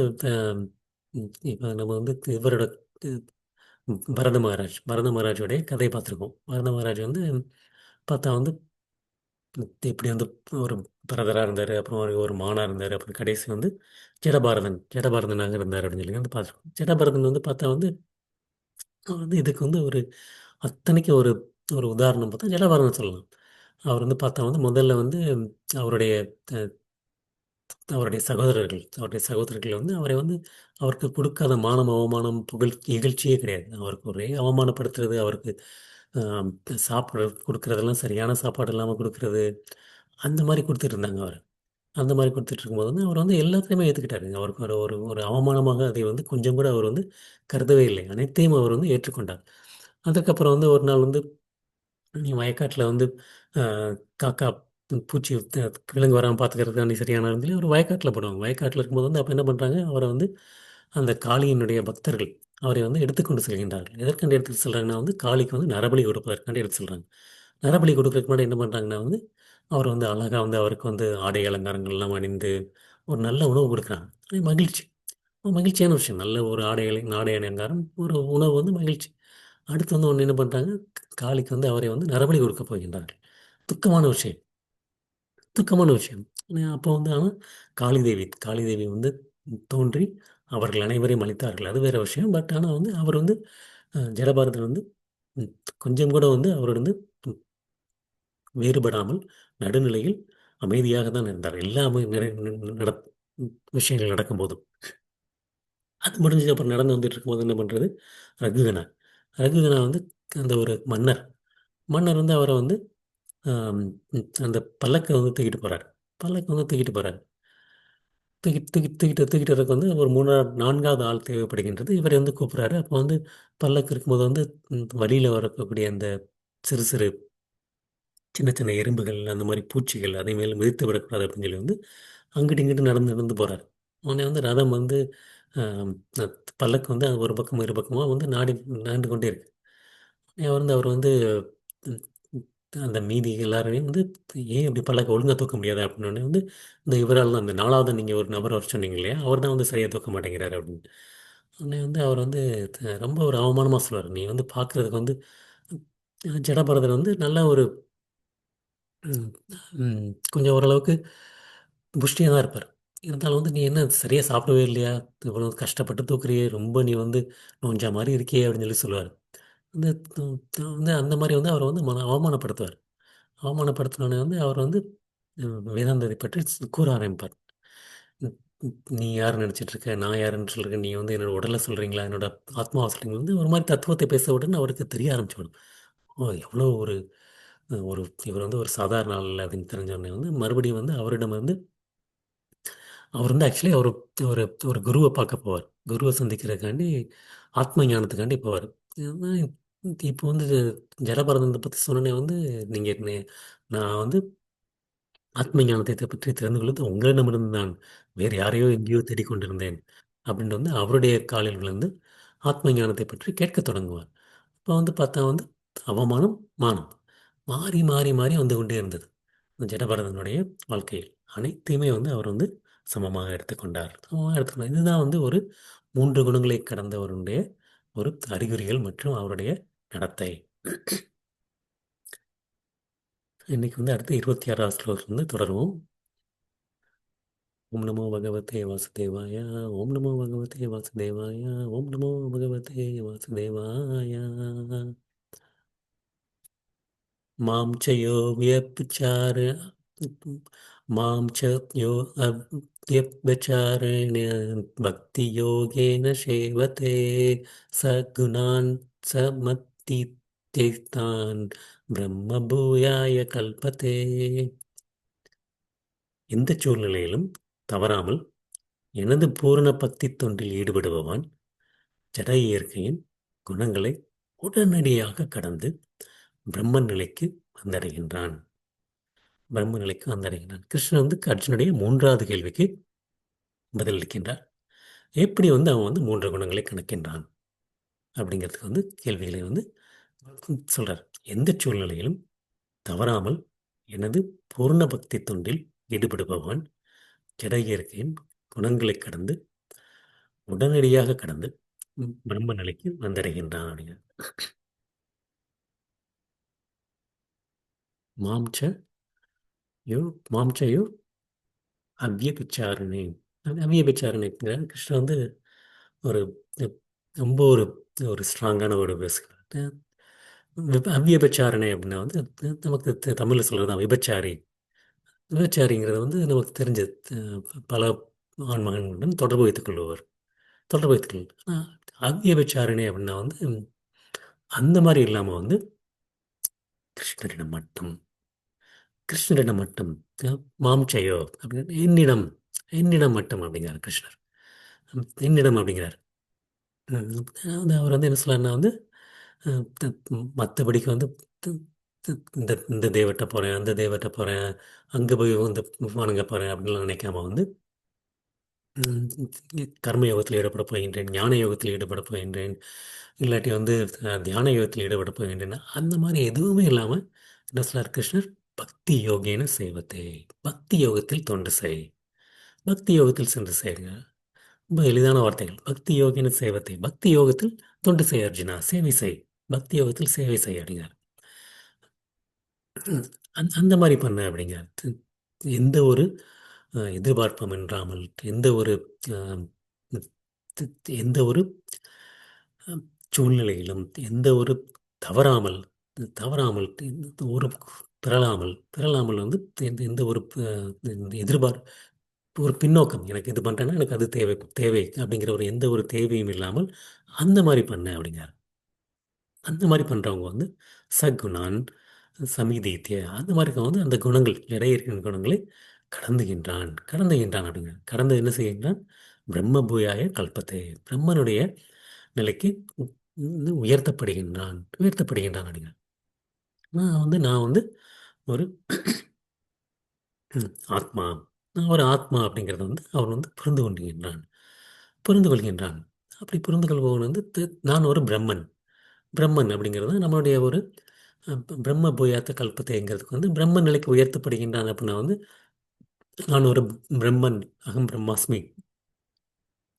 இப்போ நம்ம வந்து இவரோட அஹ், பரத மகாராஜோடைய கதையை பார்த்துருக்கோம். பரத மகாராஜ் வந்து பார்த்தா வந்து இப்படி வந்து ஒரு பரதராக இருந்தார், அப்புறம் ஒரு மானா இருந்தார், அப்புறம் கடைசி வந்து ஜடபாரதனாக இருந்தார் அப்படின்னு சொல்லி வந்து பார்த்துருக்கோம். ஜடபாரதன் வந்து பார்த்தா வந்து அவன் வந்து இதுக்கு வந்து ஒரு அத்தனைக்கு ஒரு ஒரு உதாரணம் பார்த்தா ஜடபாரதம் சொல்லலாம். அவர் வந்து பார்த்தா வந்து முதல்ல வந்து அவருடைய அஹ், அவருடைய சகோதரர்கள் வந்து அவரை வந்து அவருக்கு கொடுக்காத மானம் அவமானம் புகழ் இகழ்ச்சியே கிடையாது. அவருக்கு ஒரே அவமானப்படுத்துறது, அவருக்கு ஆம், சாப்பிட கொடுக்குறதெல்லாம் சரியான சாப்பாடு இல்லாமல் கொடுக்குறது, அந்த மாதிரி கொடுத்துட்டு இருந்தாங்க அவர். அந்த மாதிரி கொடுத்துட்டு இருக்கும்போது வந்து அவர் வந்து எல்லாத்தையுமே ஏற்றுக்கிட்டாருங்க. அவருக்கு ஒரு ஒரு ஒரு அவமானமாக அதை வந்து கொஞ்சம் கூட அவர் வந்து கருதவே இல்லை. அனைத்தையும் அவர் வந்து ஏற்றுக்கொண்டார். அதுக்கப்புறம் வந்து ஒரு நாள் வந்து நீ வயக்காட்டில் வந்து காக்கா பூச்சி விலங்கு வராமல் பார்த்துக்கிறதுக்காண்டி சரியான சொல்லி ஒரு வயக்காட்டில் போடுவாங்க. வயக்காட்டில் இருக்கும்போது வந்து அப்போ என்ன பண்ணுறாங்க, அவரை வந்து அந்த காளியினுடைய பக்தர்கள் அவரை வந்து எடுத்துக்கொண்டு செல்கின்றார்கள். எதற்காண்டி எடுத்துட்டு செல்கிறாங்கன்னா வந்து காளிக்கு வந்து நரபலி கொடுப்பதற்காண்டி எடுத்து செல்கிறாங்க. நரபலி கொடுக்கறதுக்கு முன்னாடி என்ன பண்ணுறாங்கன்னா வந்து அவர் வந்து அழகாக வந்து அவருக்கு வந்து ஆடை அலங்காரங்கள் எல்லாம் அணிந்து ஒரு நல்ல உணவு கொடுக்குறாங்க. அது மகிழ்ச்சி. மகிழ்ச்சியான விஷயம். நல்ல ஒரு ஆடை அலங்காரம், ஒரு உணவு வந்து மகிழ்ச்சி. அடுத்து வந்து ஒன்று என்ன பண்ணுறாங்க, காளிக்கு வந்து அவரை வந்து நரபலி கொடுக்க போகின்றார்கள். துக்கமான விஷயம். துக்கமான விஷயம். அப்போ வந்து ஆனால் காளி தேவி வந்து தோன்றி அவர்கள் அனைவரையும் அளித்தார்கள். அது வேற விஷயம். பட் ஆனால் வந்து அவர் வந்து ஜடபாரதன் வந்து ம், கொஞ்சம் கூட வந்து அவர் வந்து ம், வேறுபடாமல் நடுநிலையில் அமைதியாக தான் இருந்தார். எல்லாமே நட விஷயங்கள் நடக்கும்போதும். அது முடிஞ்சது அப்புறம் நடந்து வந்துட்டு இருக்கும்போது என்ன பண்ணுறது, ரகுகணா ரகுகணா வந்து அந்த ஒரு மன்னர் மன்னர் வந்து அவரை வந்து ஆம், அந்த பல்லக்கை வந்து தூக்கிட்டு போகிறார். பல்லக்கு வந்து தூக்கிட்டு போகிறார். தூக்கிட்டு வரக்கு வந்து ஒரு மூணாவது நான்காவது ஆள் தேவைப்படுகின்றது. இவரை வந்து கூப்பிட்றாரு. அப்போ வந்து பல்லக்கு இருக்கும்போது வந்து வழியில் வரக்கூடிய அந்த சிறு சிறு சின்ன சின்ன எறும்புகள் அந்த மாதிரி பூச்சிகள் அதை மேலே மிதித்து விடக்கூடாது அப்படின்னு சொல்லி வந்து அங்கிட்டு இங்கிட்டு நடந்து நடந்து போகிறார். உடனே வந்து ரதம் வந்து ஆம், அஹ், பல்லக்கு வந்து அது ஒரு பக்கம் இரு பக்கமாக வந்து நாண்டு கொண்டே இருக்கு. அவர் வந்து ம், அந்த மீதி எல்லாரையும் வந்து ஏன் இப்படி பல்லக்க ஒழுங்கா தூக்க முடியாது அப்படின்னு வந்து இந்த இவரால் தான் அந்த நாலாவது நீங்கள் ஒரு நபர் வர சொன்னீங்க இல்லையா, அவர் தான் வந்து சரியாக தூக்க மாட்டேங்கிறாரு அப்படின்னு. உடனே வந்து அவர் வந்து ரொம்ப ஒரு அவமானமாக சொல்லுவார். நீ வந்து பார்க்குறதுக்கு வந்து ஜடபரதர் வந்து நல்ல ஒரு ம், ம், கொஞ்சம் ஓரளவுக்கு புஷ்டியாக தான் இருப்பார். இருந்தாலும் வந்து நீ என்ன சரியாக சாப்பிடவே இல்லையா, இவ்வளோ கஷ்டப்பட்டு தூக்குறியே, ரொம்ப நீ வந்து நோஞ்சா மாதிரி இருக்கியே அப்படின்னு சொல்லி சொல்லுவார். வந்து வந்து அந்த மாதிரி வந்து அவரை வந்து அவமானப்படுத்துவார். அவமானப்படுத்தினோடனே வந்து அவர் வந்து வேதாந்தத்தை பற்றி கூற ஆரம்பிப்பார். "ம், நீ யார் நினச்சிட்டு இருக்க, நான் யாருன்னு சொல்கிறேன், நீ வந்து என்னோட உடலை சொல்கிறீங்களா, என்னோட ஆத்மாவை சொல்கிறீங்களா வந்து ஒரு மாதிரி தத்துவத்தை பேச உடனே அவருக்கு தெரிய ஆரம்பிச்சிடும். ஓ எவ்வளோ ஒரு ஒரு இவர் வந்து ஒரு சாதாரண ஆள் இல்லை அப்படின்னு தெரிஞ்ச உடனே வந்து மறுபடியும் வந்து அவரிடம் வந்து அவர் வந்து ஆக்சுவலி அவர் ஒரு ஒரு குருவை பார்க்க போவார். குருவை சந்திக்கிறதுக்காண்டி ஆத்ம ஞானத்துக்காண்டி போவார். இப்போ வந்து ஜடபரதத்தை பற்றி சொன்னோன்னே வந்து நீங்கள் நான் வந்து ஆத்ம ஞானத்தை பற்றி தெரிந்து கொள்வது உங்களிடமிருந்து தான், வேறு யாரையோ எங்கேயோ தேடிக்கொண்டிருந்தேன் அப்படின்ட்டு வந்து அவருடைய காலில் விழுந்து ஆத்ம ஞானத்தை பற்றி கேட்கத் தொடங்குவார். இப்போ வந்து பார்த்தா வந்து அவமானம் மானம் மாறி மாறி மாறி வந்து கொண்டே இருந்தது இந்த ஜடபரதனுடைய வாழ்க்கையில். அனைத்தையுமே வந்து அவர் வந்து சமமாக எடுத்துக்கொண்டார். சமமாக எடுத்துக்கொண்டார். இதுதான் வந்து ஒரு மூன்று குணங்களை கடந்தவருடைய ஒரு அறிகுறிகள் மற்றும் அவருடைய நடத்தை. இன்னைக்கு வந்து அடுத்து 26வது ஸ்லோகத்திலிருந்து தொடருவோம். ஓம் நமோ பகவதே வாசுதேவாய. ஓம் நமோ பகவதே வாசுதேவாய. ஓம் நமோ பகவதே வாசுதேவாய. மாம் ச யோ வியபிச்சார மாம் ச யோ அவ்யபிச்சாரேண பக்தி யோகேன சேவதே சகுணான் சமத்தித்தான் பிரம்ம பூயாய கல்பதே. எந்த சூழ்நிலையிலும் தவறாமல் எனது பூரண பக்தி தொண்டில் ஈடுபடுபவன் ஜட இயற்கையின் குணங்களை உடனடியாக கடந்து பிரம்ம நிலைக்கு வந்தடைகின்றான். பிரம்ம நிலைக்கு வந்தடைகின்றான். கிருஷ்ணன் வந்து அர்ஜுனுடைய மூன்றாவது கேள்விக்கு பதிலளிக்கின்றார். எப்படி வந்து அவன் வந்து மூன்று குணங்களை கணக்கின்றான் அப்படிங்கிறதுக்கு வந்து கேள்விகளை வந்து சொல்றார். எந்த சூழ்நிலையிலும் தவறாமல் எனது பூர்ண பக்தி தொண்டில் ஈடுபடுபவன் ஜட இயற்கையின் குணங்களை கடந்து உடனடியாக கடந்து பிரம்ம நிலைக்கு வந்தடைகின்றான் அப்படிங்க. மாம்ச யோ மாம்ச யோ அவ்யபிச்சாரணை. அவ்யபிச்சாரணைங்கிற கிருஷ்ணன் வந்து ஒரு ரொம்ப ஒரு ஒரு ஸ்ட்ராங்கான ஒரு பேசுகிறார். அவ்வியபச்சாரணை அப்படின்னா வந்து நமக்கு தமிழில் சொல்கிறது தான் விபச்சாரி. விபச்சாரிங்கிறது வந்து நமக்கு தெரிஞ்சது. பல ஆண்மகன்களுடன் தொடர்பு வைத்துக் கொள்பவர். தொடர்பு வைத்துக் கொள்வது. ஆனால் அவ்வியபச்சாரணை அப்படின்னா வந்து அந்த மாதிரி இல்லாமல் வந்து கிருஷ்ணரிடம் மட்டும், கிருஷ்ணரிடம் மட்டும், மாம்சையோ அப்படின்னு என்னிடம், என்னிடம் மட்டும் அப்படிங்கிறார் கிருஷ்ணர். என்னிடம் அப்படிங்கிறார். அதாவது அவர் வந்து என்ன சொல்லலாம்னா வந்து மற்றபடிக்கு வந்து த- இந்த இந்த தெய்வத்தை போகிறேன், அந்த தெய்வத்தை போகிறேன், அங்கே போய் வந்து வணங்க போகிறேன் அப்படின்லாம் நினைக்காம வந்து ம், கர்ம யோகத்தில் ஈடுபட போகின்றேன், ஞான யோகத்தில் ஈடுபட போகின்றேன், இல்லாட்டி வந்து தியான யோகத்தில் ஈடுபட போகின்றேன், அந்த மாதிரி எதுவுமே இல்லாமல் என்ன சொல்றார் கிருஷ்ணர்? பக்தி யோகேன செய்வதே, பக்தி யோகத்தில் தொண்டு செய், பக்தி யோகத்தில் சென்று சேருங்க. ரொம்ப எளிதான வார்த்தைகள். பக்தி யோகின்னு சேவத்தை. பக்தி யோகத்தில் தொண்டு செய் அர்ஜுனா, சேவை செய். பக்தி யோகத்தில் சேவை செய் அப்படிங்கிறார். அந்த மாதிரி பண்ண அப்படிங்கிறார். எந்த ஒரு எதிர்பார்ப்பும் இன்றாமல், எந்த ஒரு அஹ், எந்த ஒரு அஹ், சூழ்நிலையிலும், எந்த ஒரு தவறாமல், தவறாமல், எந்த ஒரு பிறழாமல், பிறழாமல் வந்து எந்த எந்த ஒரு ஒரு பின்னோக்கம், எனக்கு இது பண்ணுறேன்னா எனக்கு அது தேவை, தேவை அப்படிங்கிற ஒரு எந்த ஒரு தேவையும் இல்லாமல் அந்த மாதிரி பண்ண அப்படிங்கிறார். அந்த மாதிரி பண்ணுறவங்க வந்து சகுணான் சமிதீத்திய அந்த மாதிரி இருக்கவங்க வந்து அந்த குணங்கள், நிறைய இருக்கிற குணங்களை கடந்துகின்றான், கடந்துகின்றான் அப்படிங்கிற கடந்து என்ன செய்கின்றான்? பிரம்ம பூயாய கல்பத்தை, பிரம்மனுடைய நிலைக்கு உயர்த்தப்படுகின்றான், உயர்த்தப்படுகின்றான் அப்படிங்கிற நான் வந்து ஒரு ஆத்மா, நான் ஒரு ஆத்மா அப்படிங்கிறத வந்து அவன் வந்து புரிந்து கொண்டுகின்றான், புரிந்து கொள்கின்றான். அப்படி புரிந்து கொள்பவன் வந்து நான் ஒரு பிரம்மன். பிரம்மன் அப்படிங்கிறது நம்மளுடைய ஒரு பிரம்ம பூயாத்த கல்பத்தைங்கிறதுக்கு வந்து பிரம்ம நிலைக்கு உயர்த்தப்படுகின்றான் அப்படின்னா வந்து நான் ஒரு பிரம்மன், அகம் பிரம்மாஸ்மி,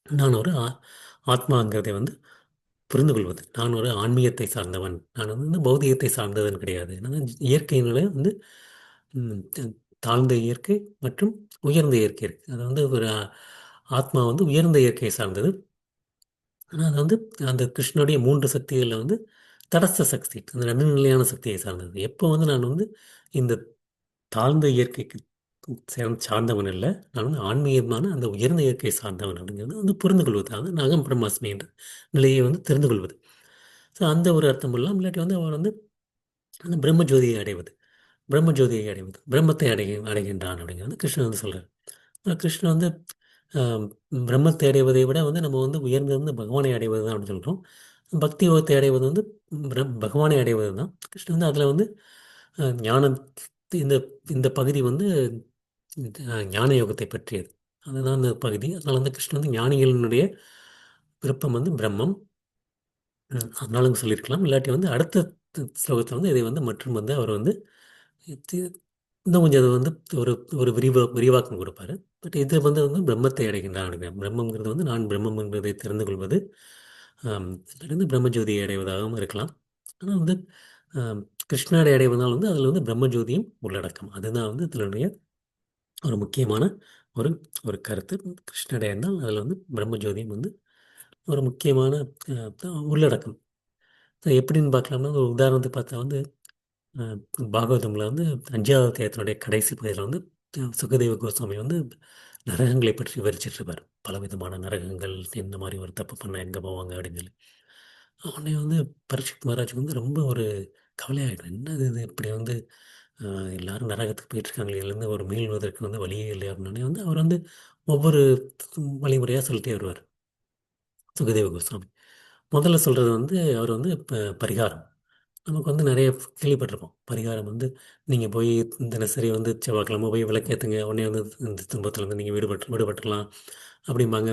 நான் ஒரு ஆத்மாங்கிறதை வந்து புரிந்து கொள்வது. நான் ஒரு ஆன்மீகத்தை சார்ந்தவன், நான் வந்து பௌதிகத்தை சார்ந்தவன் கிடையாது. நான் இயற்கையினால வந்து தாழ்ந்த இயற்கை மற்றும் உயர்ந்த இயற்கை இருக்குது. அது வந்து ஒரு ஆத்மா வந்து உயர்ந்த இயற்கையை சார்ந்தது. ஆனால் அது வந்து அந்த கிருஷ்ணனுடைய மூன்று சக்திகளில் வந்து தடஸ்த சக்தி, அந்த நடுநிலையான சக்தியை சார்ந்தது. எப்போ வந்து நான் வந்து இந்த தாழ்ந்த இயற்கைக்கு சார்ந்தவன் இல்லை, நான் வந்து ஆன்மீகமான அந்த உயர்ந்த இயற்கையை சார்ந்தவன் அப்படிங்கிறது வந்து புரிந்து கொள்வது, அது நாகம் பிரம்மாஸ்மி என்ற நிலையை வந்து தெரிந்து கொள்வது. ஸோ அந்த ஒரு அர்த்தம் இல்லாமல் இல்லாட்டி வந்து அவர் வந்து அந்த பிரம்மஜோதியை அடைவது, பிரம்மஜோதியை அடைவது, பிரம்மத்தை அடைகின்றான் அப்படிங்கிறது கிருஷ்ணன் வந்து சொல்கிறார். கிருஷ்ணன் வந்து ஆஹ், பிரம்மத்தை அடைவதை விட வந்து நம்ம வந்து உயர்ந்து வந்து பகவானை அடைவது தான் அப்படின்னு சொல்கிறோம். பக்தி யோகத்தை அடைவது வந்து பகவானை அடைவது தான். கிருஷ்ணன் வந்து அதில் வந்து ஞானம், இந்த இந்த பகுதி வந்து ஞான யோகத்தை பற்றியது. அதுதான் அந்த பகுதி. அதனால வந்து கிருஷ்ணன் வந்து ஞானிகளினுடைய விருப்பம் வந்து பிரம்மம். அதனாலும் சொல்லியிருக்கலாம். இல்லாட்டி வந்து அடுத்த ஸ்லோகத்தில் வந்து இதை வந்து மற்றும் வந்து அவர் வந்து இது இன்னும் கொஞ்சம் அது வந்து ஒரு ஒரு விரிவாக்கம் கொடுப்பாரு. பட் இது வந்து பிரம்மத்தை அடைகின்றான் அப்படிங்கிற பிரம்மங்கிறது வந்து நான் பிரம்மம் என்பதை தெரிந்து கொள்வது. இதிலிருந்து பிரம்மஜோதியை அடைவதாகவும் இருக்கலாம். ஆனால் வந்து ஆம், கிருஷ்ணரை அடைவதால் வந்து அதில் வந்து பிரம்மஜோதியும் உள்ளடக்கம். அதுதான் வந்து இதனுடைய ஒரு முக்கியமான ஒரு ஒரு கருத்து. கிருஷ்ணரை அடைந்தால் அதில் வந்து பிரம்மஜோதியும் வந்து ஒரு முக்கியமான உள்ளடக்கம். எப்படின்னு பார்க்கலாம்னா ஒரு உதாரணத்துக்கு பார்த்தா வந்து அஹ், பாகவதமில் வந்து 5வது அத்தியாயத்தினுடைய கடைசி பகுதியில் வந்து சுகதேவ கோஸ்வாமி வந்து நரகங்களை பற்றி விவரிச்சிட்டு இருப்பார். பலவிதமான நரகங்கள், இந்த மாதிரி ஒரு தப்பு பண்ண எங்கே போவாங்க அப்படின்னு சொல்லி. உடனே வந்து பரீட்சித் மகாராஜுக்கு வந்து ரொம்ப ஒரு கவலையாயிடும். என்னது இது இப்படி வந்து எல்லாரும் நரகத்துக்கு போயிட்டுருக்காங்களே, இதுலேருந்து ஒரு மீள்வதற்கு வந்து வழியே இல்லை அப்படின்னே வந்து அவர் வந்து ஒவ்வொரு வழிமுறையாக சொல்லிட்டே வருவார் சுகதேவ கோஸ்வாமி. முதல்ல சொல்கிறது வந்து அவர் வந்து பரிகாரம். நமக்கு வந்து நிறைய கேள்விப்பட்டிருப்போம். பரிகாரம் வந்து நீங்கள் போய் தினசரி வந்து செவ்வாய்க்கிழமை போய் விளக்கேற்றுங்க, உடனே வந்து இந்த துன்பத்துலேருந்து நீங்கள் விடுபட்டுறலாம் அப்படிம்பாங்க.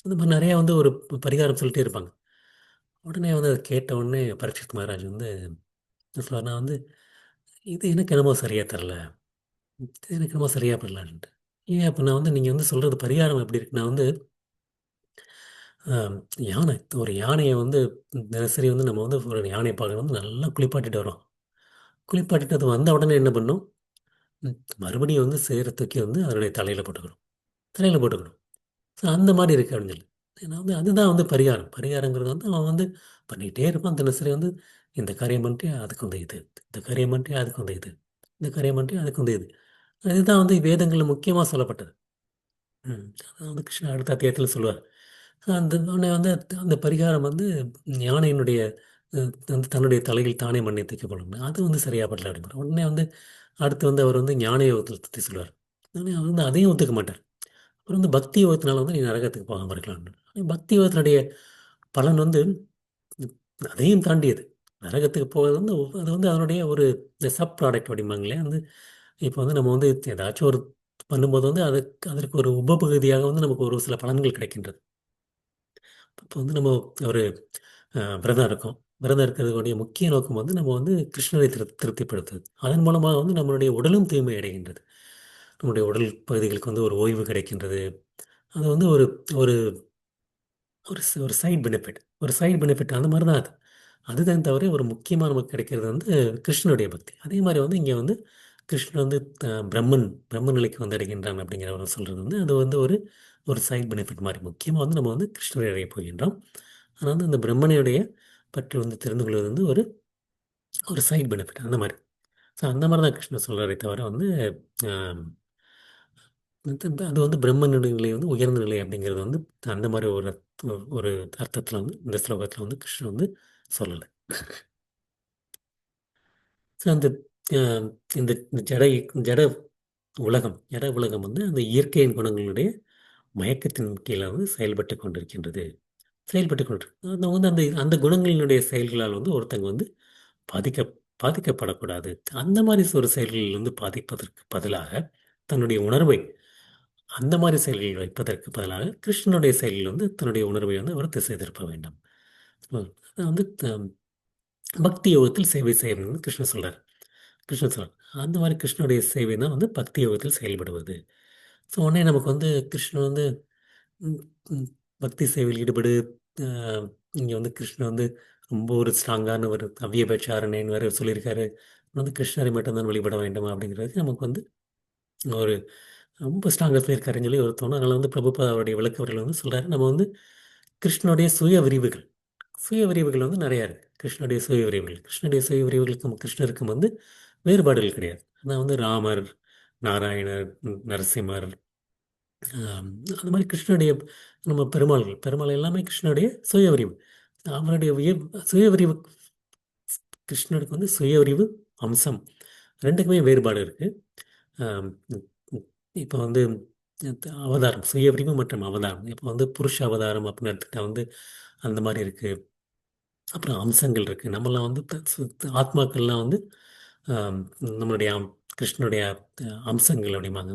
அந்த மாதிரி நிறையா வந்து ஒரு பரிகாரம் சொல்லிட்டே இருப்பாங்க. உடனே வந்து அதை கேட்ட உடனே பரீட்சித் மகாராஜ் வந்து என்ன சொல்லுவார், நான் வந்து இது எனக்கு என்னமோ சரியாக தரல, இது எனக்கு என்னமோ சரியாக படலான்ட்டு. ஏன் அப்படின்னா வந்து நீங்கள் வந்து சொல்கிறது பரிகாரம் எப்படி இருக்குன்னா வந்து ஆம், யானை, ஒரு யானையை வந்து தினசரி வந்து நம்ம வந்து ஒரு யானையை பார்க்க வந்து நல்லா குளிப்பாட்டிட்டு வரோம். குளிப்பாட்டிட்டு அது வந்த உடனே என்ன பண்ணும்? ம். மறுபடியும் வந்து சேர தூக்கி வந்து அதனுடைய தலையில் போட்டுக்கணும். தலையில் போட்டுக்கணும். ஸோ அந்த மாதிரி இருக்குது அப்படின்னு சொல்லி. ஏன்னா வந்து அதுதான் வந்து பரிகாரம். பரிகாரங்கிறது வந்து அவன் வந்து பண்ணிகிட்டே இருப்பான் தினசரி வந்து. இந்த காரியம் பண்ணிட்டு அதுக்கு வந்து இது, இந்த காரியம் பண்ணிட்டு அதுக்கு வந்து இது, இந்த காரியம் பண்ணிட்டு அதுக்கு வந்து இது. இதுதான் வந்து வேதங்களில் முக்கியமாக சொல்லப்பட்டது. அதான் வந்து கிருஷ்ணர் அடுத்த அத்தியாயத்தில் சொல்லுவார். அந்த உடனே வந்து அந்த பரிகாரம் வந்து யானையினுடைய வந்து தன்னுடைய தலையில் தானே மண்ணை தூக்கிக் கொள்ளும், அது வந்து சரியா படல அப்படிங்கிற உடனே வந்து அடுத்து வந்து அவர் வந்து ஞான யோகத்தை பற்றி சொல்லுவார். உடனே அவர் வந்து அதையும் ஒத்துக்க மாட்டார். அப்புறம் வந்து பக்தி யோகத்தினால வந்து நீ நரகத்துக்கு போகாமல் இருக்கலாம். பக்தி யோகத்தினுடைய பலன் வந்து உம், அதையும் தாண்டியது. நரகத்துக்கு போகிறது வந்து அது வந்து அதனுடைய ஒரு சப் ப்ராடக்ட் அப்படிம்பாங்களே வந்து. இப்போ வந்து நம்ம வந்து ஏதாச்சும் ஒரு பண்ணும்போது வந்து அதற்கு ஒரு உபபகுதியாக வந்து நமக்கு ஒரு சில பலன்கள் கிடைக்கின்றது. இப்போ வந்து நம்ம ஒரு விரதம் இருக்கோம். விரதம் இருக்கிறதுடைய முக்கிய நோக்கம் வந்து நம்ம வந்து கிருஷ்ணரை திருப்திப்படுத்துது. அதன் மூலமாக வந்து நம்மளுடைய உடலும் தூய்மை அடைகின்றது. நம்முடைய உடல் பகுதிகளுக்கு வந்து ஒரு ஓய்வு கிடைக்கின்றது. அது வந்து ஒரு ஒரு ஒரு சைட் பெனிஃபிட். ஒரு சைடு பெனிஃபிட் அந்த மாதிரி தான் அது. அதுதான் தவிர ஒரு முக்கியமாக நமக்கு கிடைக்கிறது வந்து கிருஷ்ணனுடைய பக்தி. அதே மாதிரி வந்து இங்கே வந்து கிருஷ்ணன் வந்து பிரம்மன் பிரம்ம நிலைக்கு வந்து அடைகின்றான் அப்படிங்கிற சொல்கிறது வந்து அது வந்து ஒரு ஒரு சைட் பெனிஃபிட் மாதிரி. முக்கியமாக வந்து நம்ம வந்து கிருஷ்ணரை அடைய போகின்றோம். ஆனால் வந்து அந்த பிரம்மனுடைய பற்றி வந்து தெரிந்து கொள்வது வந்து ஒரு ஒரு சைட் பெனிஃபிட் அந்த மாதிரி. ஸோ அந்த மாதிரி தான் கிருஷ்ணர் சொல்கிறாரே தவிர வந்து ஆம், அது வந்து பிரம்மனுடைய நிலை வந்து உயர்ந்த நிலை அப்படிங்கிறது வந்து அந்த மாதிரி ஒரு அர்த்தத்தில் வந்து இந்த ஸ்லோகத்தில் வந்து கிருஷ்ணன் வந்து சொல்லலை. ஸோ அந்த ஆஹ், இந்த இந்த ஜட ஜட உலகம் வந்து அந்த இயற்கையின் குணங்களுடைய மயக்கத்தின் கீழே வந்து செயல்பட்டு கொண்டிருக்கின்றது. செயல்பட்டு கொண்டிருக்கு அந்த வந்து அந்த அந்த குணங்களினுடைய செயல்களால் வந்து ஒருத்தங்க வந்து பாதிக்க பாதிக்கப்படக்கூடாது. அந்த மாதிரி ஒரு செயல்களில் வந்து பாதிப்பதற்கு பதிலாக தன்னுடைய உணர்வை அந்த மாதிரி செயல்களில் வைப்பதற்கு பதிலாக கிருஷ்ணனுடைய செயலில் வந்து தன்னுடைய உணர்வை வந்து அவர் திசை திருப்ப வேண்டும். அது வந்து பக்தி யோகத்தில் சேவை செய்யணும்னு கிருஷ்ணர் சொல்றார். கிருஷ்ணர் சொல்றார் அந்த மாதிரி கிருஷ்ணனுடைய சேவை தான் வந்து பக்தி யோகத்தில் செயல்படுவது. ஸோ உடனே நமக்கு வந்து கிருஷ்ணன் வந்து ம், ம், பக்தி சேவையில் ஈடுபடு. இங்கே வந்து கிருஷ்ணன் வந்து ரொம்ப ஒரு ஸ்ட்ராங்கான ஒரு அவ்வியபச்சாரணைன்னு வேறு சொல்லியிருக்காரு. வந்து கிருஷ்ணரை மட்டும்தான் வழிபட வேண்டும் அப்படிங்கிறது நமக்கு வந்து ஒரு ரொம்ப ஸ்ட்ராங்காக சொல்லியிருக்காருன்னு சொல்லி ஒரு தோணும். அதனால் வந்து பிரபுபாதா அவருடைய விளக்கவர்கள் வந்து சொல்கிறாரு நம்ம வந்து கிருஷ்ணனுடைய சுய விரிவுகள் வந்து நிறையா இருக்குது. கிருஷ்ணனுடைய சுய விரிவுகளுக்கும் கிருஷ்ணருக்கும் வந்து வேறுபாடுகள் கிடையாது. அதான் வந்து ராமர், நாராயணர், நரசிம்மர், ஆம், அந்த மாதிரி கிருஷ்ணனுடைய நம்ம பெருமாள் எல்லாமே கிருஷ்ணனுடைய சுயவரிவு. அவருடைய சுயவரிவு கிருஷ்ணனுக்கு வந்து சுயவரிவு அம்சம் ரெண்டுக்குமே வேறுபாடு இருக்குது. இப்போ வந்து அவதாரம் சுயவரிவு மற்றும் அவதாரம். இப்போ வந்து புருஷ அவதாரம் அப்படின்னு எடுத்துக்கிட்டா வந்து அந்த மாதிரி இருக்குது. அப்புறம் அம்சங்கள் இருக்குது. நம்மலாம் வந்து ஆத்மாக்கள்லாம் வந்து ஆம், நம்மளுடைய கிருஷ்ணனுடைய அம்சங்கள் அப்படிம்பாங்க.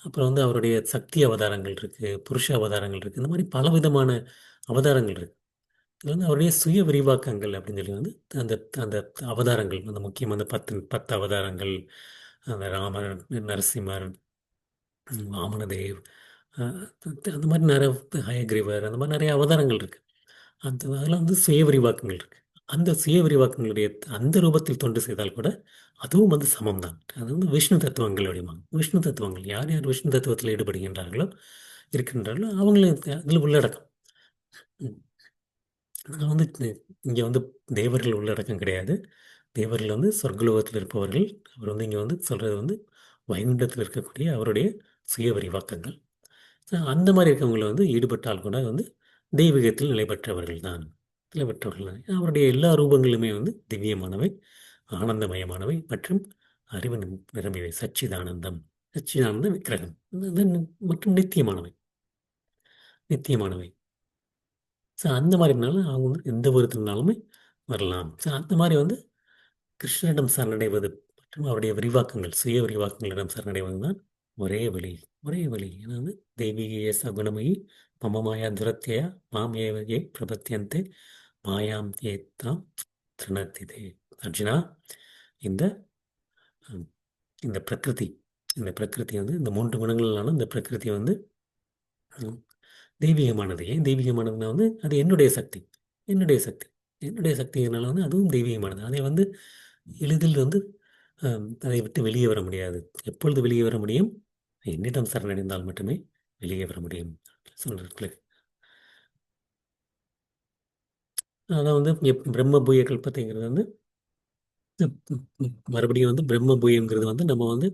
அப்புறம் வந்து அவருடைய சக்தி அவதாரங்கள் இருக்குது, புருஷ அவதாரங்கள் இருக்குது. இந்த மாதிரி பலவிதமான அவதாரங்கள் இருக்குது. இது வந்து அவருடைய சுய விரிவாக்கங்கள் அப்படின்னு சொல்லி வந்து அந்த அந்த அவதாரங்கள் அந்த முக்கியமான அந்த 10 அவதாரங்கள், அந்த ராமர், நரசிம்மர், வாமனதேவ், அஹ், அந்த மாதிரி நிறைய ஹயக்ரீவர், அந்த மாதிரி நிறைய அவதாரங்கள் இருக்கு. அந்த அதில் வந்து சுய விரிவாக்கங்கள் இருக்கு. அந்த சுய விரிவாக்கங்களுடைய அந்த ரூபத்தில் தொண்டு செய்தால் கூட அதுவும் வந்து சமம் தான். அது வந்து விஷ்ணு தத்துவங்கள் அப்படிம்பாங்க. விஷ்ணு தத்துவங்கள் யார் யார் விஷ்ணு தத்துவத்தில் ஈடுபடுகின்றார்களோ இருக்கின்றார்களோ அவங்களும் அதில் உள்ளடக்கம். அதில் வந்து இங்கே வந்து தேவர்கள் உள்ளடக்கம் கிடையாது. தேவர்கள் வந்து சொர்க்கலோகத்தில் இருப்பவர்கள். அவர் வந்து இங்கே வந்து சொல்கிறது வந்து வைகுண்டத்தில் இருக்கக்கூடிய அவருடைய சுய விரிவாக்கங்கள். அந்த மாதிரி இருக்கவங்களை வந்து ஈடுபட்டால் கூட வந்து தெய்வீகத்தில் நிலை பெற்றவர்கள் தான். நிலை பெற்றவர்கள் தான். அவருடைய எல்லா ரூபங்களுமே வந்து திவ்யமானவை, ஆனந்தமயமானவை மற்றும் அறிவு நிரம்பியவை. சச்சிதானந்தம், சச்சிதானந்த விக்கிரகம், மற்றும் நித்தியமானவை. நித்தியமானவை. ஸோ அந்த மாதிரினால அவங்க வந்து எந்த விதத்தினாலுமே வரலாம். ஸோ அந்த மாதிரி வந்து கிருஷ்ணனிடம் சரணடைவது மற்றும் அவருடைய விரிவாக்கங்கள் சுய விரிவாக்கங்களிடம் சரணடைவது தான் ஒரே வழி. ஒரே வழி. ஏன்னா வந்து தெய்வீக சகுணமயி மம மாயா துரத்தியா மாம் ஏ பிரபத்தியந்தே மாயாம் ஏத்தாம் திருணத்திதே. அர்ஜுனா, இந்த ஹம், இந்த பிரகிருதி இந்த பிரகிருதி வந்து இந்த 3 குணங்களான இந்த பிரகிருதி வந்து ஹம், தெய்வீகமானது. ஏன் தெய்வீகமானதுன்னா வந்து அது என்னுடைய சக்தி. என்னுடைய சக்தி. என்னுடைய சக்தியினால வந்து அதுவும் தெய்வீகமானது. அதை வந்து எளிதில் வந்து அதை விட்டு வெளியே வர முடியாது. எப்பொழுது வெளியே வர முடியும்? என்னிடம் சரணடைந்தால் மட்டுமே வெளியே வர முடியும் சொல்றாரு. அதான் வந்து பிரம்ம பூய கல்பத்தைங்கிறது வந்து மறுபடியும் வந்து பிரம்ம பூயங்கிறது வந்து நம்ம வந்து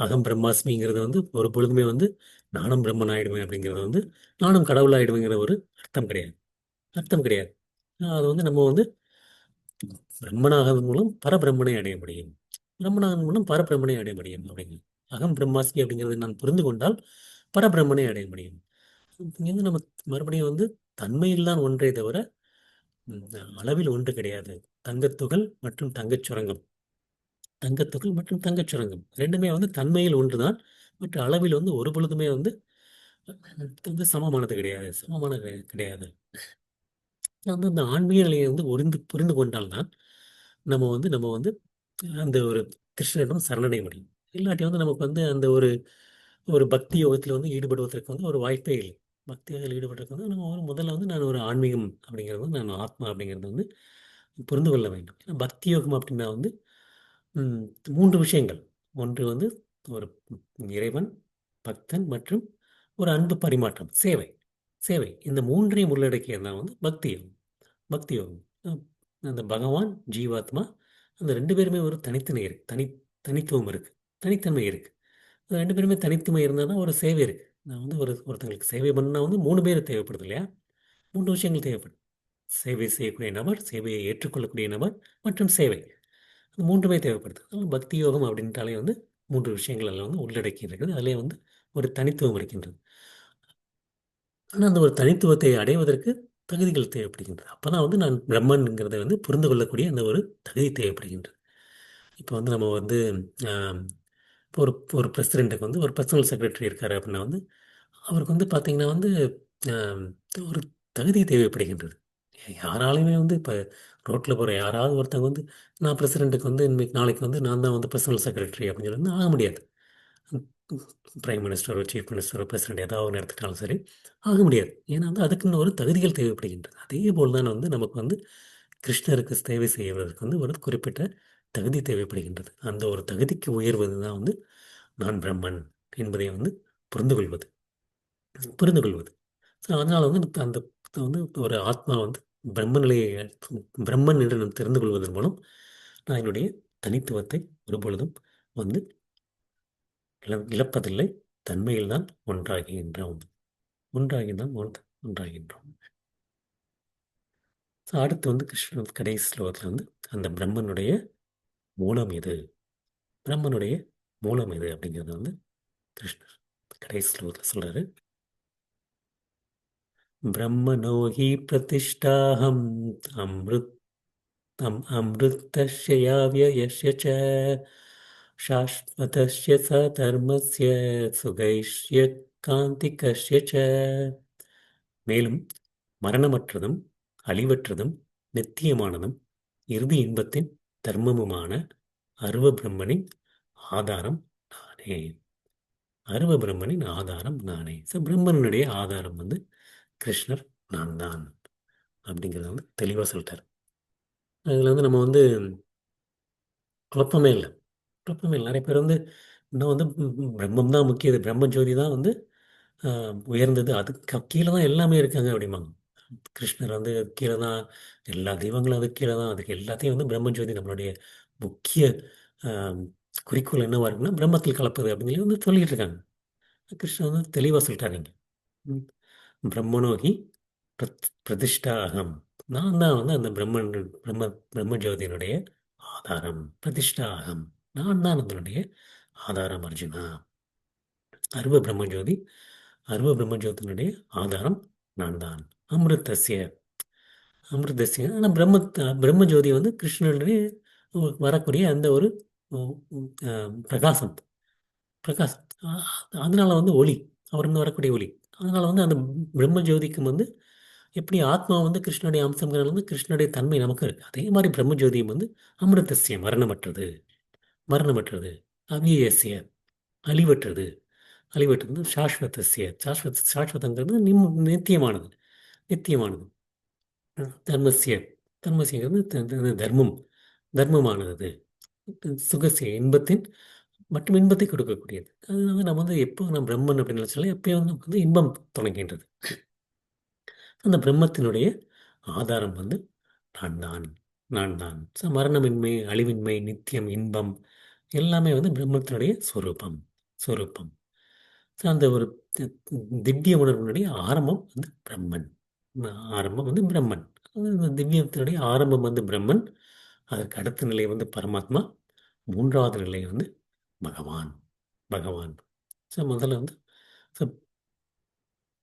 அகம் பிரம்மாஸ்மிங்கிறது வந்து ஒரு பொழுதுமே வந்து நானும் பிரம்மன் ஆயிடுவேன் அப்படிங்கிறது வந்து நானும் கடவுள் ஆயிடுவேங்கிற ஒரு அர்த்தம் கிடையாது. அர்த்தம் கிடையாது. அது வந்து நம்ம வந்து பிரம்மனாகதன் மூலம் பரபிரம்மனை அடைய முடியும். பிரம்மனாகதன் மூலம் பரபிரம்மனை அடைய முடியும் அப்படிங்கிறது. அகம் பிரம்மாஸ்மி அப்படிங்கிறதை நான் புரிந்து கொண்டால் பரபிரம்மனை அடைய முடியும். இங்க வந்து நம்ம மறுபடியும் வந்து தன்மையில் தான் ஒன்றே தவிர ம், அளவில் ஒன்று கிடையாது. தங்கத்துகள் மற்றும் தங்கச் சுரங்கம். தங்கத்துகள் மற்றும் தங்கச் சுரங்கம் ரெண்டுமே வந்து தன்மையில் ஒன்றுதான். பட் அளவில் வந்து ஒரு பொழுதுமே வந்து வந்து சமமானது கிடையாது. கிடையாது. வந்து இந்த ஆன்மீக நிலையை வந்து புரிந்து கொண்டால்தான் நம்ம வந்து அந்த ஒரு கிருஷ்ணரிடம் சரணடைய முடியும். இல்லாட்டி வந்து நமக்கு வந்து அந்த ஒரு ஒரு பக்தி யோகத்தில் வந்து ஈடுபடுவதற்கு வந்து ஒரு வாய்ப்பே இல்லை. பக்தி யோகத்தில் ஈடுபடுறதுக்கு வந்து நம்ம ஒரு முதல்ல வந்து நான் ஒரு ஆன்மீகம் அப்படிங்கிறது வந்து நான் ஆத்மா அப்படிங்கிறது வந்து புரிந்து கொள்ள வேண்டும். ஏன்னா பக்தி யோகம் அப்படின்னா வந்து ம், மூன்று விஷயங்கள். ஒன்று வந்து ஒரு இறைவன், பக்தன் மற்றும் ஒரு அன்பு பரிமாற்றம், சேவை. சேவை இந்த மூன்றையும் உள்ளடக்கியது தான் வந்து பக்தி யோகம். பக்தி யோகம். அந்த பகவான், ஜீவாத்மா அந்த ரெண்டு பேருமே ஒரு தனித்தன்மை இருக்கு. தனித்துவம் இருக்கு. தனித்தன்மை இருக்கு. அது ரெண்டு பேருமே தனித்தன்மை இருந்தால் தான் ஒரு சேவை இருக்கு. நான் வந்து ஒருத்தங்களுக்கு சேவை பண்ணா வந்து மூணு பேர் தேவைப்படுது இல்லையா? மூன்று விஷயங்கள் தேவைப்படுது. சேவை செய்யக்கூடிய நபர், சேவையை ஏற்றுக்கொள்ளக்கூடிய நபர் மற்றும் சேவை. அந்த மூன்றுமே தேவைப்படுது. அதனால பக்தி யோகம் அப்படின்ட்டாலே வந்து மூன்று விஷயங்கள் எல்லாம் வந்து உள்ளடக்கி இருக்குது. அதிலே வந்து ஒரு தனித்துவம் இருக்கின்றது. ஆனால் அந்த ஒரு தனித்துவத்தை அடைவதற்கு தகுதிகள் தேவைப்படுகின்றது. அப்பதான் வந்து நான் பிரம்மன்ங்கிறதை வந்து புரிந்து கொள்ளக்கூடிய அந்த ஒரு தகுதி தேவைப்படுகின்றது. இப்போ வந்து நம்ம வந்து ஆம், இப்போ ஒரு ஒரு பிரசிடெண்ட்டுக்கு வந்து ஒரு பர்சனல் செக்ரட்டரி இருக்காரு அப்படின்னா வந்து அவருக்கு வந்து பார்த்தீங்கன்னா வந்து ஆம், ஒரு தகுதி தேவைப்படுகின்றது. யாராலையுமே வந்து இப்போ ரோட்டில் போகிற யாராவது ஒருத்தங்க வந்து நான் பிரசிடெண்ட்டுக்கு வந்து இன்னைக்கு நாளைக்கு வந்து நான் தான் வந்து பர்சனல் செக்ரட்டரி அப்படின்னு சொல்லி வந்து ஆக முடியாது. பிரைம் மினிஸ்டரோ சீஃப் மினிஸ்டரோ பிரசிடெண்ட் ஏதாவது ஒன்று எடுத்துக்கிட்டாலும் சரி ஆக முடியாது. ஏன்னா வந்து அதுக்குன்னு ஒரு தகுதிகள் தேவைப்படுகின்றது. அதே போல் தான் வந்து நமக்கு வந்து கிருஷ்ணருக்கு சேவை செய்வதற்கு வந்து ஒரு குறிப்பிட்ட தகுதி தேவைப்படுகின்றது. அந்த ஒரு தகுதிக்கு உயர்வது தான் வந்து நான் பிரம்மன் என்பதை வந்து புரிந்து கொள்வது. புரிந்து கொள்வது. ஸோ அதனால் வந்து அந்த வந்து ஒரு ஆத்மா வந்து பிரம்ம நிலையை பிரம்மன் என்று நான் தெரிந்து கொள்வதன் மூலம் நான் என்னுடைய தனித்துவத்தை ஒருபொழுதும் வந்து இழப்பதில்லை. தன்மையில்தான் ஒன்றாகின்றோம். ஒன்றாகிதான் ஒன்றாகின்றோம். ஸோ அடுத்து வந்து கிருஷ்ணன் கடைசி ஸ்லோகத்தில் வந்து அந்த பிரம்மனுடைய மூலம் எது, பிரம்மனுடைய மூலம் எது அப்படிங்கிறத வந்து கிருஷ்ணர் கடைசி ஸ்லோகத்தில் சொல்றாரு. பிரம்மணோ ஹி பிரதிஷ்டாஹம் அம்ருத் अमृतस्य या व्ययस्य च शाश्वतस्य स धर्मस्य சுகைஷ்ய காந்திகஸ்ய ச. மேலும் மரணமற்றதும் அழிவற்றதும் நித்தியமானதும் இறுதி இன்பத்தின் தர்மமுமான அருவ பிரம்மனின் ஆதாரம் நானே. அருவ பிரம்மனின் ஆதாரம் நானே. ஸோ பிரம்மனுடைய ஆதாரம் வந்து கிருஷ்ணர் நான் தான் அப்படிங்கிறத வந்து தெளிவாக சொல்லிட்டார். அதில் வந்து நம்ம வந்து குழப்பமே இல்லை. குழப்பமே இல்லை. நிறைய பேர் வந்து இன்னும் வந்து பிரம்மம் தான் முக்கியது, பிரம்ம ஜோதி தான் வந்து உயர்ந்தது, அதுக்கு கீழே தான் எல்லாமே இருக்காங்க அப்படிம்பாங்க. கிருஷ்ணர் வந்து கீழே தான், எல்லா தெய்வங்களும் அதுக்கு கீழே தான், அதுக்கு எல்லாத்தையும் வந்து பிரம்ம ஜோதி நம்மளுடைய முக்கிய ஆம், குறிக்கோள் என்னவா இருக்குன்னா பிரம்மத்தில் கலப்பது அப்படின்னு சொல்லி வந்து சொல்லிட்டு இருக்காங்க. கிருஷ்ணர் வந்து தெளிவாக சொல்லிட்டாருங்க. ம், பிரம்மனோகி பிரதிஷ்டா அகம். நான் தான் வந்து அந்த பிரம்ம பிரம்ம ஜோதியினுடைய ஆதாரம். பிரதிஷ்டா அகம். நான் தான் அதனுடைய ஆதாரம் அர்ஜுனா. அருவ பிரம்மஜோதி, அருவ பிரம்மஜோதியினுடைய ஆதாரம் நான் தான். அமிர்தஸ்ய, அமிர்தஸ்ய ஆனால் பிரம்மஜோதி வந்து கிருஷ்ணனுடைய வரக்கூடிய அந்த ஒரு பிரகாசம். பிரகாசம். அதனால வந்து ஒளி, அவருந்து வரக்கூடிய ஒளி. அதனால வந்து அந்த பிரம்மஜோதிக்கும் வந்து எப்படி ஆத்மா வந்து கிருஷ்ணனுடைய அம்சங்கிறது வந்து கிருஷ்ணனுடைய தன்மை நமக்கு இருக்கு. அதே மாதிரி பிரம்மஜோதியும் வந்து அமிர்தஸ்ய மரணமற்றது, மரணமற்றது, அவ்யயஸ்ய அழிவற்றது, அழிவற்றது, சாஸ்வதஸ்ய சாஸ்வதங்கிறது நித்தியமானது, நித்தியமானது. தர்மஸ்ய, தர்மஸ்யங்கிறது தர்மம், தர்மமானது. சுகசிய இன்பத்தின் மற்றும் இன்பத்தை கொடுக்கக்கூடியது. அது வந்து நம்ம வந்து எப்போ நம்ம பிரம்மன் அப்படின்னு நினைச்சாலும் எப்பயும் வந்து நமக்கு வந்து இன்பம் தொடங்குகின்றது. அந்த பிரம்மத்தினுடைய ஆதாரம் வந்து நான் தான், நான் தான். மரணமின்மை, அழிவின்மை, நித்தியம், இன்பம் எல்லாமே வந்து பிரம்மத்தினுடைய சொரூபம், சொரூபம். அந்த ஒரு தி- திவ்ய உணர்வினுடைய ஆரம்பம் வந்து பிரம்மன். ஆரம்பம் வந்து பிரம்மன். அந்த திவ்யத்தினுடைய ஆரம்பம் வந்து பிரம்மன். அதற்கு அடுத்த நிலை வந்து பரமாத்மா. மூன்றாவது நிலை வந்து பகவான், பகவான். முதல்ல வந்து ஸோ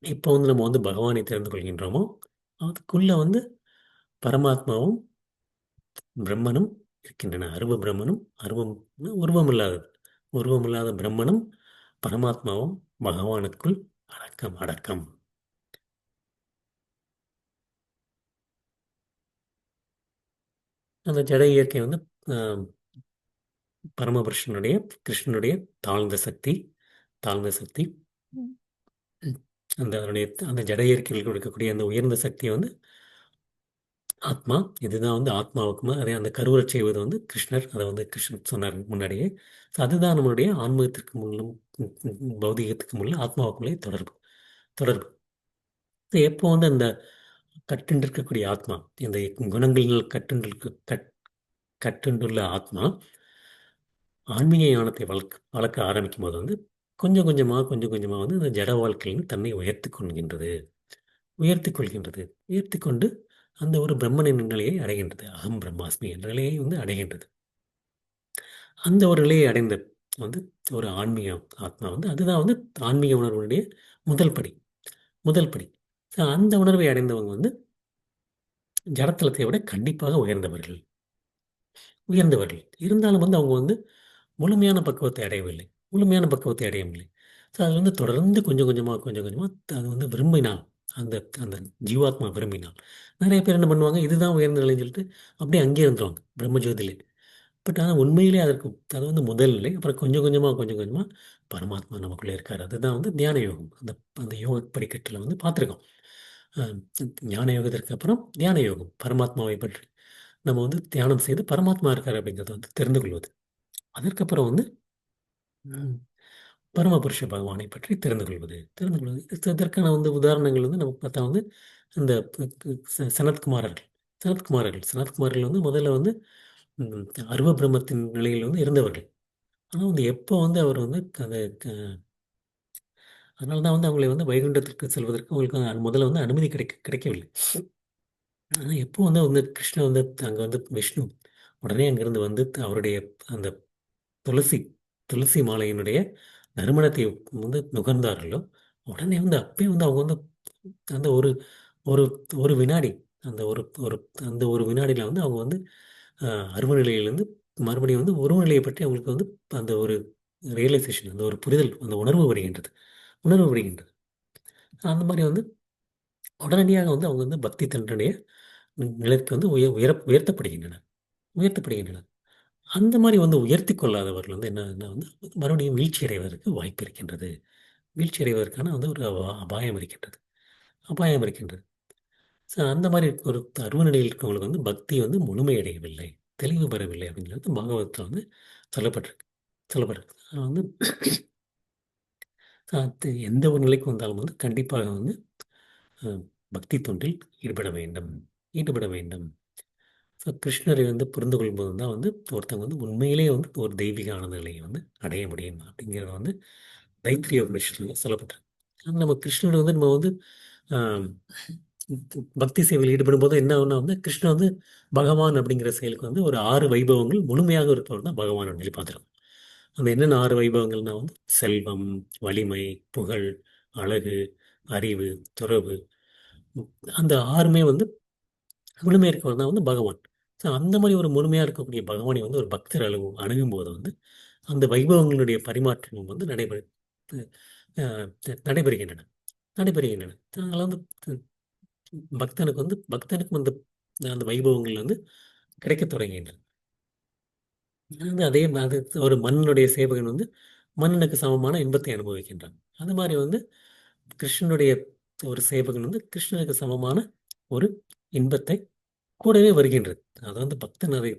இப்போ வந்து நம்ம வந்து பகவானை தெரிந்து கொள்கின்றோமோ, அதுக்குள்ள வந்து பரமாத்மாவும் பிரம்மனும் இருக்கின்றன. அருவ பிரம்மனும், அருவம் உருவமில்லாதது, உருவமில்லாத பிரம்மனும் பரமாத்மாவும் பகவானுக்குள் அடக்கம், அடக்கம். அந்த ஜட இயற்கை வந்து ஆஹ், பரமபுருஷனுடைய, கிருஷ்ணனுடைய தாழ்ந்த சக்தி, தாழ்ந்த சக்தி. ம். அந்த அதனுடைய அந்த ஜட இயற்கையில் கொடுக்கக்கூடிய அந்த உயர்ந்த சக்தியை வந்து ஆத்மா. இதுதான் வந்து ஆத்மாவுக்குமா அதே அந்த கருவுறச் செய்வது வந்து கிருஷ்ணர். அதை வந்து கிருஷ்ணர் சொன்னார் முன்னாடியே. ஸோ அதுதான் நம்மளுடைய ஆன்மீகத்திற்கு முள்ளும் பௌதிகத்துக்கு முள்ள ஆத்மாவுக்குள்ளே தொடர்பு, தொடர்பு. So எப்போ வந்து அந்த கட்டுண்டு இருக்கக்கூடிய ஆத்மா, இந்த குணங்களில் கட்டுண்டுள்ள ஆத்மா ஆன்மீக ஞானத்தை வளர்க்க ஆரம்பிக்கும் போது வந்து கொஞ்சம் கொஞ்சமாக, கொஞ்சம் கொஞ்சமாக வந்து இந்த ஜட வாழ்க்கையில் தன்னை உயர்த்தி கொள்கின்றது, உயர்த்தி கொள்கின்றது. உயர்த்தி கொண்டு அந்த ஒரு பிரம்மனின் நிலையை அடைகின்றது. அகம் பிரம்மாஸ்மி என்ற நிலையை வந்து அடைகின்றது. அந்த ஒரு நிலையை அடைந்த வந்து ஒரு ஆன்மீக ஆத்மா வந்து அதுதான் வந்து ஆன்மீக உணர்வுடைய முதல் படி, முதல் படி. ஸோ அந்த உணர்வை அடைந்தவங்க வந்து ஜடத்தலத்தை விட கண்டிப்பாக உயர்ந்தவர்கள், உயர்ந்தவர்கள். இருந்தாலும் வந்து அவங்க வந்து முழுமையான பக்குவத்தை அடையவில்லை, முழுமையான பக்குவத்தை அடையவில்லை. ஸோ அது வந்து தொடர்ந்து கொஞ்சம் கொஞ்சமாக, கொஞ்சம் கொஞ்சமாக அது வந்து விரும்பினால், அந்த அந்த ஜீவாத்மா விரும்பினால், நிறைய பேர் என்ன பண்ணுவாங்க, இதுதான் உயர்ந்த நிலைன்னு சொல்லிட்டு அப்படியே அங்கேயே இருந்துருவாங்க பிரம்மஜோதியிலே. பட் ஆனால் உண்மையிலே அதற்கு அது வந்து முதல் நிலை. அப்புறம் கொஞ்சம் கொஞ்சமாக, கொஞ்சம் கொஞ்சமாக பரமாத்மா நமக்குள்ளே இருக்கார். அதுதான் வந்து தியான யோகம். அந்த அந்த யோக படிக்கட்டில் வந்து பார்த்துருக்கோம். அஹ் ஞான யோகத்திற்கு அப்புறம் தியான யோகம். பரமாத்மாவை பற்றி நம்ம வந்து தியானம் செய்து பரமாத்மா இருக்கார் அப்படிங்கிறத வந்து தெரிந்து கொள்வது. அதற்கப்புறம் வந்து ம், பரமபுருஷ பகவானை பற்றி தெரிந்து கொள்வது, தெரிந்து கொள்வது. இதற்கான வந்து உதாரணங்கள் வந்து நமக்கு பார்த்தா வந்து இந்த சனத்குமாரர்கள், சனத்குமாரர்கள் வந்து முதல்ல வந்து ம், அருவ பிரம்மத்தின் நிலையில் வந்து இருந்தவர்கள். ஆனால் வந்து எப்போ வந்து அவர் வந்து அந்த அதனால தான் வந்து அவங்களை வந்து வைகுண்டத்திற்கு செல்வதற்கு அவங்களுக்கு முதல்ல வந்து அனுமதி கிடைக்கவில்லை. ஆனால் எப்போ வந்து வந்து கிருஷ்ணன் வந்து அங்கே வந்து விஷ்ணு உடனே அங்கிருந்து வந்து அவருடைய அந்த துளசி துளசி மாலையினுடைய நறுமணத்தை வந்து நுகர்ந்தார்களோ, உடனே வந்து அப்பயே வந்து அவங்க வந்து அந்த ஒரு ஒரு ஒரு வினாடி, அந்த ஒரு ஒரு அந்த ஒரு வினாடியில் வந்து அவங்க வந்து அருவ நிலையிலிருந்து மறுபடியும் வந்து உருவ நிலையை பற்றி அவங்களுக்கு வந்து அந்த ஒரு ரியலைசேஷன், அந்த ஒரு புரிதல், அந்த உணர்வு வருகின்றது, உணர்வு வருகின்றது. அந்த மாதிரி வந்து உடனடியாக வந்து அவங்க வந்து பக்தி தன்னுடைய நிலைக்கு வந்து உயர்த்தப்படுகின்றனர், உயர்த்தப்படுகின்றனர். அந்த மாதிரி வந்து உயர்த்தி கொள்ளாதவர்கள் வந்து என்னன்னா வந்து மறுபடியும் வீழ்ச்சி அடைவதற்கு வாய்ப்பு இருக்கின்றது. வீழ்ச்சி அடைவதற்கான வந்து ஒரு அபாயம் இருக்கின்றது, அபாயம் இருக்கின்றது. ஸோ அந்த மாதிரி ஒரு அருவ நிலையில் இருக்கவங்களுக்கு வந்து பக்தி வந்து முழுமையடையவில்லை, தெளிவு பெறவில்லை அப்படிங்கிறது பாகவதத்தில் வந்து சொல்லப்பட்டிருக்கு, சொல்லப்பட்டிருக்கு. ஆனா வந்து எந்த ஒரு நிலைக்கு வந்தாலும் வந்து கண்டிப்பாக வந்து அஹ், பக்தி தொண்டில் ஈடுபட வேண்டும், ஈடுபட வேண்டும். ஸோ கிருஷ்ணரை வந்து புரிந்து கொள்ளும்போது தான் வந்து ஒருத்தவங்க வந்து உண்மையிலேயே வந்து ஒரு தெய்வீக ஆனந்த நிலையை வந்து அடைய முடியும் அப்படிங்கிறத வந்து தைத்திரிய உபநிஷத்தில் சொல்லப்பட்டிருக்கு. ஆனா நம்ம கிருஷ்ணரை வந்து நம்ம வந்து ஆஹ், பக்தி சேவையில் ஈடுபடும் போது என்ன ஆகும்னா வந்து கிருஷ்ணன் வந்து பகவான் அப்படிங்கிற செயலுக்கு வந்து ஒரு 6 வைபவங்கள் முழுமையாக இருப்பவர் தான் பகவான் அப்படின்னு பார்த்துருக்கோம். அந்த என்னென்ன 6 வைபவங்கள்னா வந்து செல்வம், வலிமை, புகழ், அழகு, அறிவு, துறவு, அந்த 6மே வந்து முழுமையாக இருக்கவர் தான் வந்து பகவான். ஸோ அந்த மாதிரி ஒரு முழுமையாக இருக்கக்கூடிய பகவானை வந்து ஒரு பக்தர் அணுகும்போது வந்து அந்த வைபவங்களுடைய பரிமாற்றமும் வந்து நடைபெறுகின்றன, நடைபெறுகின்றன. அதனால வந்து பக்தனுக்கு வந்து அந்த வைபவங்கள் வந்து கிடைக்கத் தொடங்குகின்றன. அது வந்து அதே அது ஒரு மன்னனுடைய சேவகன் வந்து மன்னனுக்கு சமமான இன்பத்தை அனுபவிக்கின்றான். அது மாதிரி வந்து கிருஷ்ணனுடைய ஒரு சேவகன் வந்து கிருஷ்ணனுக்கு சமமான ஒரு இன்பத்தை கூடவே வருகின்றது. அது வந்து பக்தன் அதை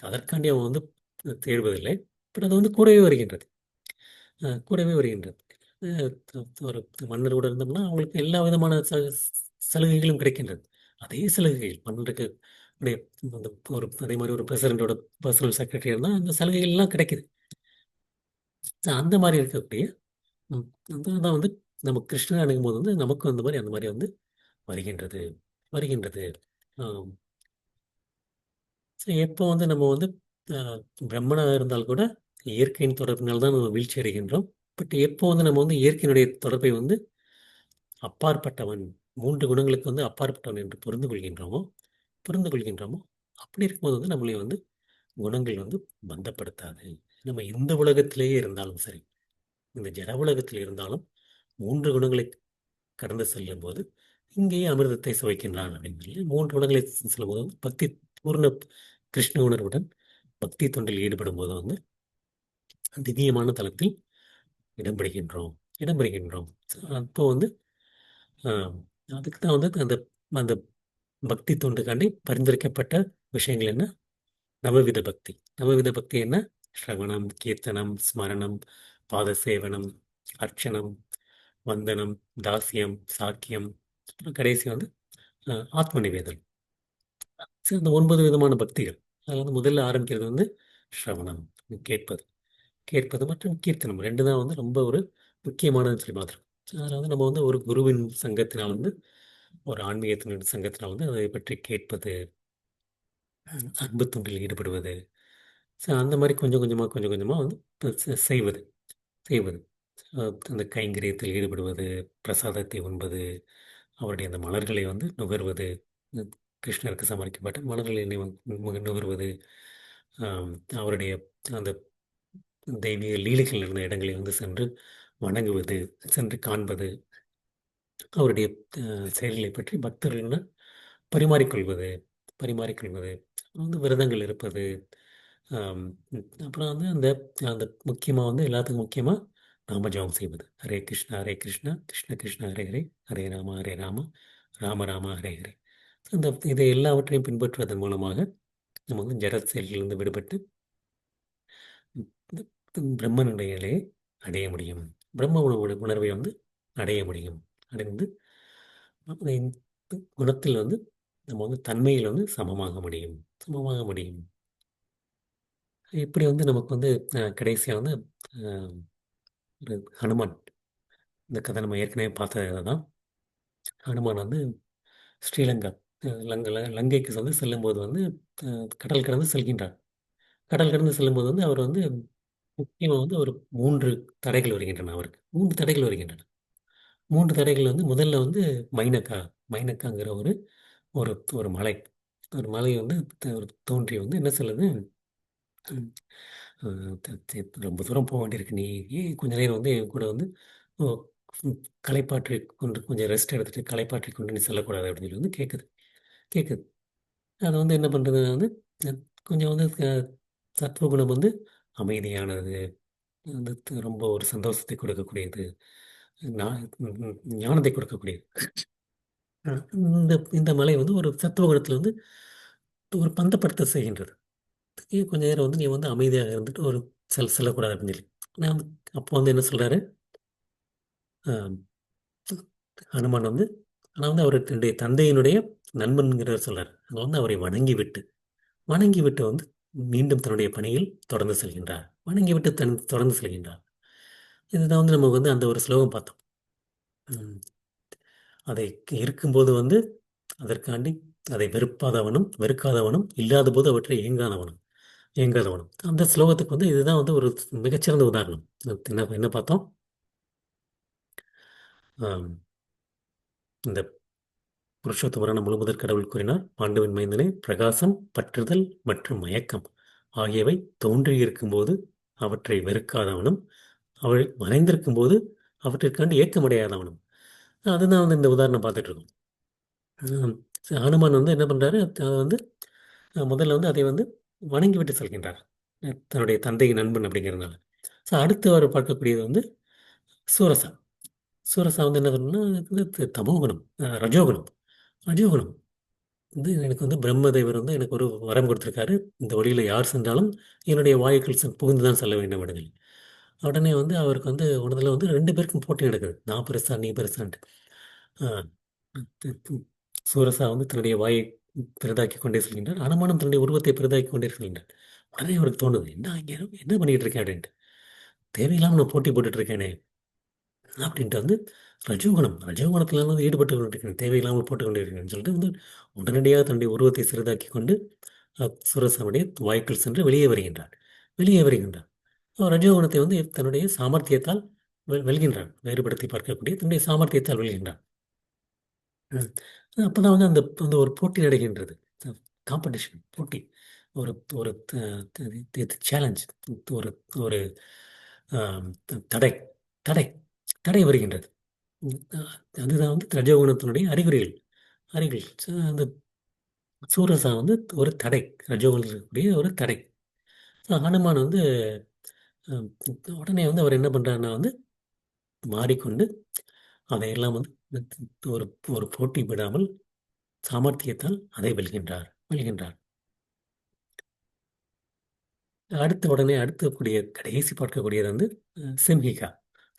அதற்காண்டி அவன் வந்து தேடுவதில்லை. பட் அது வந்து கூடவே வருகின்றது, கூடவே வருகின்றது. அஹ் ஒரு மன்னர் கூட இருந்தோம்னா அவங்களுக்கு எல்லா விதமான சலுகைகளும் கிடைக்கின்றது. அதே சலுகைகள் மன்னருக்கு அப்படியே அந்த ஒரு அதே மாதிரி ஒரு பிரசிடென்ட்டோட பர்சனல் செக்ரட்டரி இருந்தால் அந்த சலுகைகள் எல்லாம் கிடைக்குது. அந்த மாதிரி இருக்கக்கூடிய ம், தான் வந்து நம்ம கிருஷ்ணன் அணுகும் போது வந்து நமக்கும் அந்த மாதிரி வந்து வருகின்றது வருகின்றது. ஆம். சரி, எப்போ வந்து நம்ம வந்து ஆஹ், பிரம்மனாக இருந்தால் கூட இயற்கையின் தொடர்பினால் தான் நம்ம வீழ்ச்சி அடைகின்றோம். பட் எப்போ வந்து நம்ம வந்து இயற்கையினுடைய தொடர்பை வந்து அப்பாற்பட்டவன், மூன்று குணங்களுக்கு வந்து அப்பாற்பட்டவன் என்று புரிந்து கொள்கின்றோமோ அப்படி இருக்கும்போது வந்து நம்மளை வந்து குணங்கள் வந்து பந்தப்படுத்தாது. நம்ம இந்த உலகத்திலேயே இருந்தாலும் சரி, இந்த ஜட உலகத்தில் இருந்தாலும் மூன்று குணங்களை கடந்து செல்லும் போது இங்கேயே அமிர்தத்தை சுவைக்கின்றான் அப்படின்னு சொல்லி மூன்று குணங்களை செல்லும்போது வந்து பக்தி பூர்ண கிருஷ்ண உணர்வுடன் பக்தி தொண்டில் ஈடுபடும் போது வந்து திவ்யமான தலத்தில் இடம் பெறுகின்றோம். அப்போ வந்து ஆஹ், அதுக்கு தான் வந்து அந்த அந்த பக்தி தொண்டுக்காண்டி பரிந்துரைக்கப்பட்ட விஷயங்கள் என்ன? நவவித பக்தி. நவவித பக்தி என்ன? ஸ்ரவணம், கீர்த்தனம், ஸ்மரணம், பாதசேவனம், அர்ச்சனம், வந்தனம், தாஸ்யம், சாக்கியம், அப்புறம் கடைசி வந்து ஆத்ம நிவேதனம். சரி, இந்த 9 விதமான பக்திகள். அதில் வந்து முதல்ல ஆரம்பிக்கிறது வந்து ஸ்ரவணம், கேட்பது. கேட்பது மற்றும் கீர்த்தனம் ரெண்டு தான் வந்து ரொம்ப ஒரு முக்கியமானதுன்னு சொல்லி பார்த்துருக்கோம். அதில் வந்து நம்ம வந்து ஒரு குருவின் சங்கத்தினால் வந்து ஒரு ஆன்மீகத்தின் சங்கத்தினால் வந்து அதை பற்றி கேட்பது, அன்பு தொண்டில் ஈடுபடுவது, அந்த மாதிரி கொஞ்சம் கொஞ்சமாக வந்து செய்வது செய்வது. அந்த கைங்கரியத்தில் ஈடுபடுவது, பிரசாதத்தை உண்பது, அவருடைய அந்த மலர்களை வந்து நுகர்வது, அஹ் கிருஷ்ணருக்கு சமர்ப்பிக்கப்பட்ட மலர்களை நுகர்வது, ஆம், அவருடைய அந்த தெய்வீக லீலைகள் இருந்த இடங்களை வந்து சென்று வணங்குவது, சென்று காண்பது, அவருடைய செயல்களை பற்றி பக்தர்களுடன் பரிமாறிக்கொள்வது பரிமாறிக்கொள்வது, வந்து விரதங்கள் இருப்பது. ஆம், அப்புறம் வந்து அந்த அந்த முக்கியமாக வந்து எல்லாத்துக்கும் முக்கியமாக நாம ஜெபம் செய்வது. ஹரே கிருஷ்ணா ஹரே கிருஷ்ணா கிருஷ்ண கிருஷ்ண ஹரே ஹரே, ஹரே ராம ஹரே ராம, ராம ராம ஹரே ஹரே. இதை எல்லாவற்றையும் பின்பற்றுவதன் மூலமாக நம்ம வந்து ஜட செயல்களிலிருந்து விடுபட்டு இந்த பிரம்மனுடைய நிலையை அடைய முடியும். பிரம்ம உணர்வை வந்து அடைய முடியும். அடைந்து அந்த இந்த குணத்தில் வந்து நம்ம வந்து தன்மையில் வந்து சமமாக முடியும். இப்படி வந்து நமக்கு வந்து கடைசியாக வந்து அஹ், ஒரு ஹனுமான், இந்த கதை நம்ம ஏற்கனவே பார்த்தது தான். ஹனுமான் வந்து ஸ்ரீலங்கா, லங்கைக்கு வந்து செல்லும்போது வந்து கடல் கடந்து செல்கின்றார். கடல் கடந்து செல்லும்போது வந்து அவர் வந்து முக்கியமாக வந்து ஒரு மூன்று தடைகள் வருகின்றன. அவருக்கு மூன்று தடைகள் வருகின்றன. மூன்று தடைகள் வந்து முதல்ல வந்து மைனக்கா மைனக்காங்கிற ஒரு ஒரு ஒரு மலை. ஒரு மலை வந்து ஒரு தோன்றி வந்து என்ன சொல்லுது? ம், ரொம்ப தூரம் போக வேண்டியிருக்கு, நீ ஏன் கொஞ்ச நேரம் வந்து என் கூட வந்து ஓ, ம், களைப்பாற்றி கொண்டு கொஞ்சம் ரெஸ்ட் எடுத்துட்டு களைப்பாற்றி கொண்டு நீ செல்லக்கூடாது அப்படின்னு சொல்லி வந்து கேட்குது. கேட்குது. அது வந்து என்ன பண்ணுறது வந்து அஹ், கொஞ்சம் வந்து சத்துவகுணம் வந்து அமைதியானது, வந்து ரொம்ப ஒரு சந்தோஷத்தை கொடுக்கக்கூடியது, ஞானத்தை கொடுக்கக்கூடியது. இந்த இந்த மலை வந்து ஒரு சத்துவகுணத்தில் வந்து ஒரு பந்தப்படுத்த செய்கின்றது. கொஞ்ச நேரம் வந்து நீ வந்து அமைதியாக இருந்துட்டு ஒரு செல்லக்கூடாது அப்படின்னு சொல்லி நான் வந்து அப்போ வந்து என்ன சொல்றாரு? ஆஹ் ஹனுமான் வந்து ஆனால் வந்து அவர் தன்னுடைய தந்தையினுடைய நண்பன்கிறவர் சொல்றார். அங்கே வந்து அவரை வணங்கி விட்டு வந்து மீண்டும் தன்னுடைய பணியில் தொடர்ந்து செல்கின்றார். வணங்கி விட்டு தொடர்ந்து செல்கின்றார். இதுதான் வந்து நம்ம வந்து அந்த ஒரு ஸ்லோகம் பார்த்தோம். உம், அதை இருக்கும்போது வந்து அதற்காண்டி அதை வெறுக்காதவனும் இல்லாத போது அவற்றை இயங்காதவனும் அந்த ஸ்லோகத்துக்கு வந்து இதுதான் வந்து ஒரு மிகச்சிறந்த உதாரணம். என்ன என்ன பார்த்தோம்? ஆம், இந்த புருஷோத்தமரான முழுமுதற் கடவுள் கூறினார், பாண்டுவின் மைந்தனே, பிரகாசம், பற்றுதல் மற்றும் மயக்கம் ஆகியவை தோன்றியிருக்கும்போது அவற்றை வெறுக்காதவனும், அவள் மறைந்திருக்கும் போது அவற்றிற்காண்டு ஏக்கமடையாதவனும். அதுதான் வந்து இந்த உதாரணம் பார்த்துட்டு இருக்கோம். ஆம், ஹனுமான் வந்து என்ன பண்றாரு? அதை வந்து முதல்ல வந்து அதை வந்து வணங்கி விட்டு செல்கின்றார். தன்னுடைய தந்தையின் நண்பன் அப்படிங்கிறதுனால. ஸோ அடுத்து அவர் பார்க்கக்கூடியது வந்து சூரசா. சூரசா வந்து என்ன பண்ணணும்னா, இது வந்து தமோகுணம், ரஜோகுணம். ரஜோகுணம் வந்து எனக்கு வந்து பிரம்மதேவர் வந்து எனக்கு ஒரு வரம் கொடுத்துருக்காரு. இந்த வழியில் யார் சென்றாலும் என்னுடைய வாயுக்கள் புகுந்து தான் செல்ல வேண்டும் அப்படின்னு. உடனே வந்து அவருக்கு வந்து உடனே வந்து ரெண்டு பேருக்கும் போட்டி நடக்குது. நான் பெருசா நீ பெருசான்ட்டு. ஆ, தி- தி- சூரசா வந்து தன்னுடைய வாயை பெரிதாக்கி கொண்டே செல்கின்றார். அனுமானும் தன்னுடைய உருவத்தை பெரிதாக்கி கொண்டே செல்கின்றார். உடனே அவருக்கு தோணுது, என்ன இங்கே என்ன பண்ணிட்டு இருக்கேன் அப்படின்ட்டு. தேவையில்லாமல் நான் போட்டி போட்டுட்டு இருக்கேனே அப்படின்ட்டு வந்து ரஜோகுணத்தில் வந்து ஈடுபட்டு கொண்டிருக்கிறேன், தேவையில்லாமல் போட்டு கொண்டிருக்கிறேன்னு சொல்லிட்டு வந்து உடனடியாக தன்னுடைய உருவத்தை சிறிதாக்கி கொண்டு சுரசனுடைய வாய்க்குள் சென்று வெளியே வருகின்றார். வெளியே வருகின்றார். ரஜோகுணத்தை வந்து தன்னுடைய சாமர்த்தியத்தால் வெல்கின்றான். வேறுபடுத்தி பார்க்கக்கூடிய தன்னுடைய சாமர்த்தியத்தால் வெல்கின்றான். ம். அப்பதான் வந்து அந்த அந்த ஒரு போட்டி நடக்கின்றது. காம்படிஷன் போட்டி. ஒரு ஒரு சேலஞ்ச், ஒரு ஒரு தடை தடை தடை வருகின்றது. ம், அதுதான் வந்து ரஜோகுணத்தினுடைய அறிகுறிகள். அறிகுறிகள். அந்த சூரசா வந்து ஒரு தடை, ரஜோகுணத்தில் இருக்கக்கூடிய ஒரு தடை. ஹனுமான் வந்து அஹ், உடனே வந்து அவர் என்ன பண்றாருன்னா வந்து மாறிக்கொண்டு அதையெல்லாம் வந்து ஒரு ஒரு போட்டி விடாமல் சாமர்த்தியத்தால் அதை வெல்கின்றார். அடுத்து கூடிய கடைசி பார்க்கக்கூடியது வந்து சிம்ஹிகா.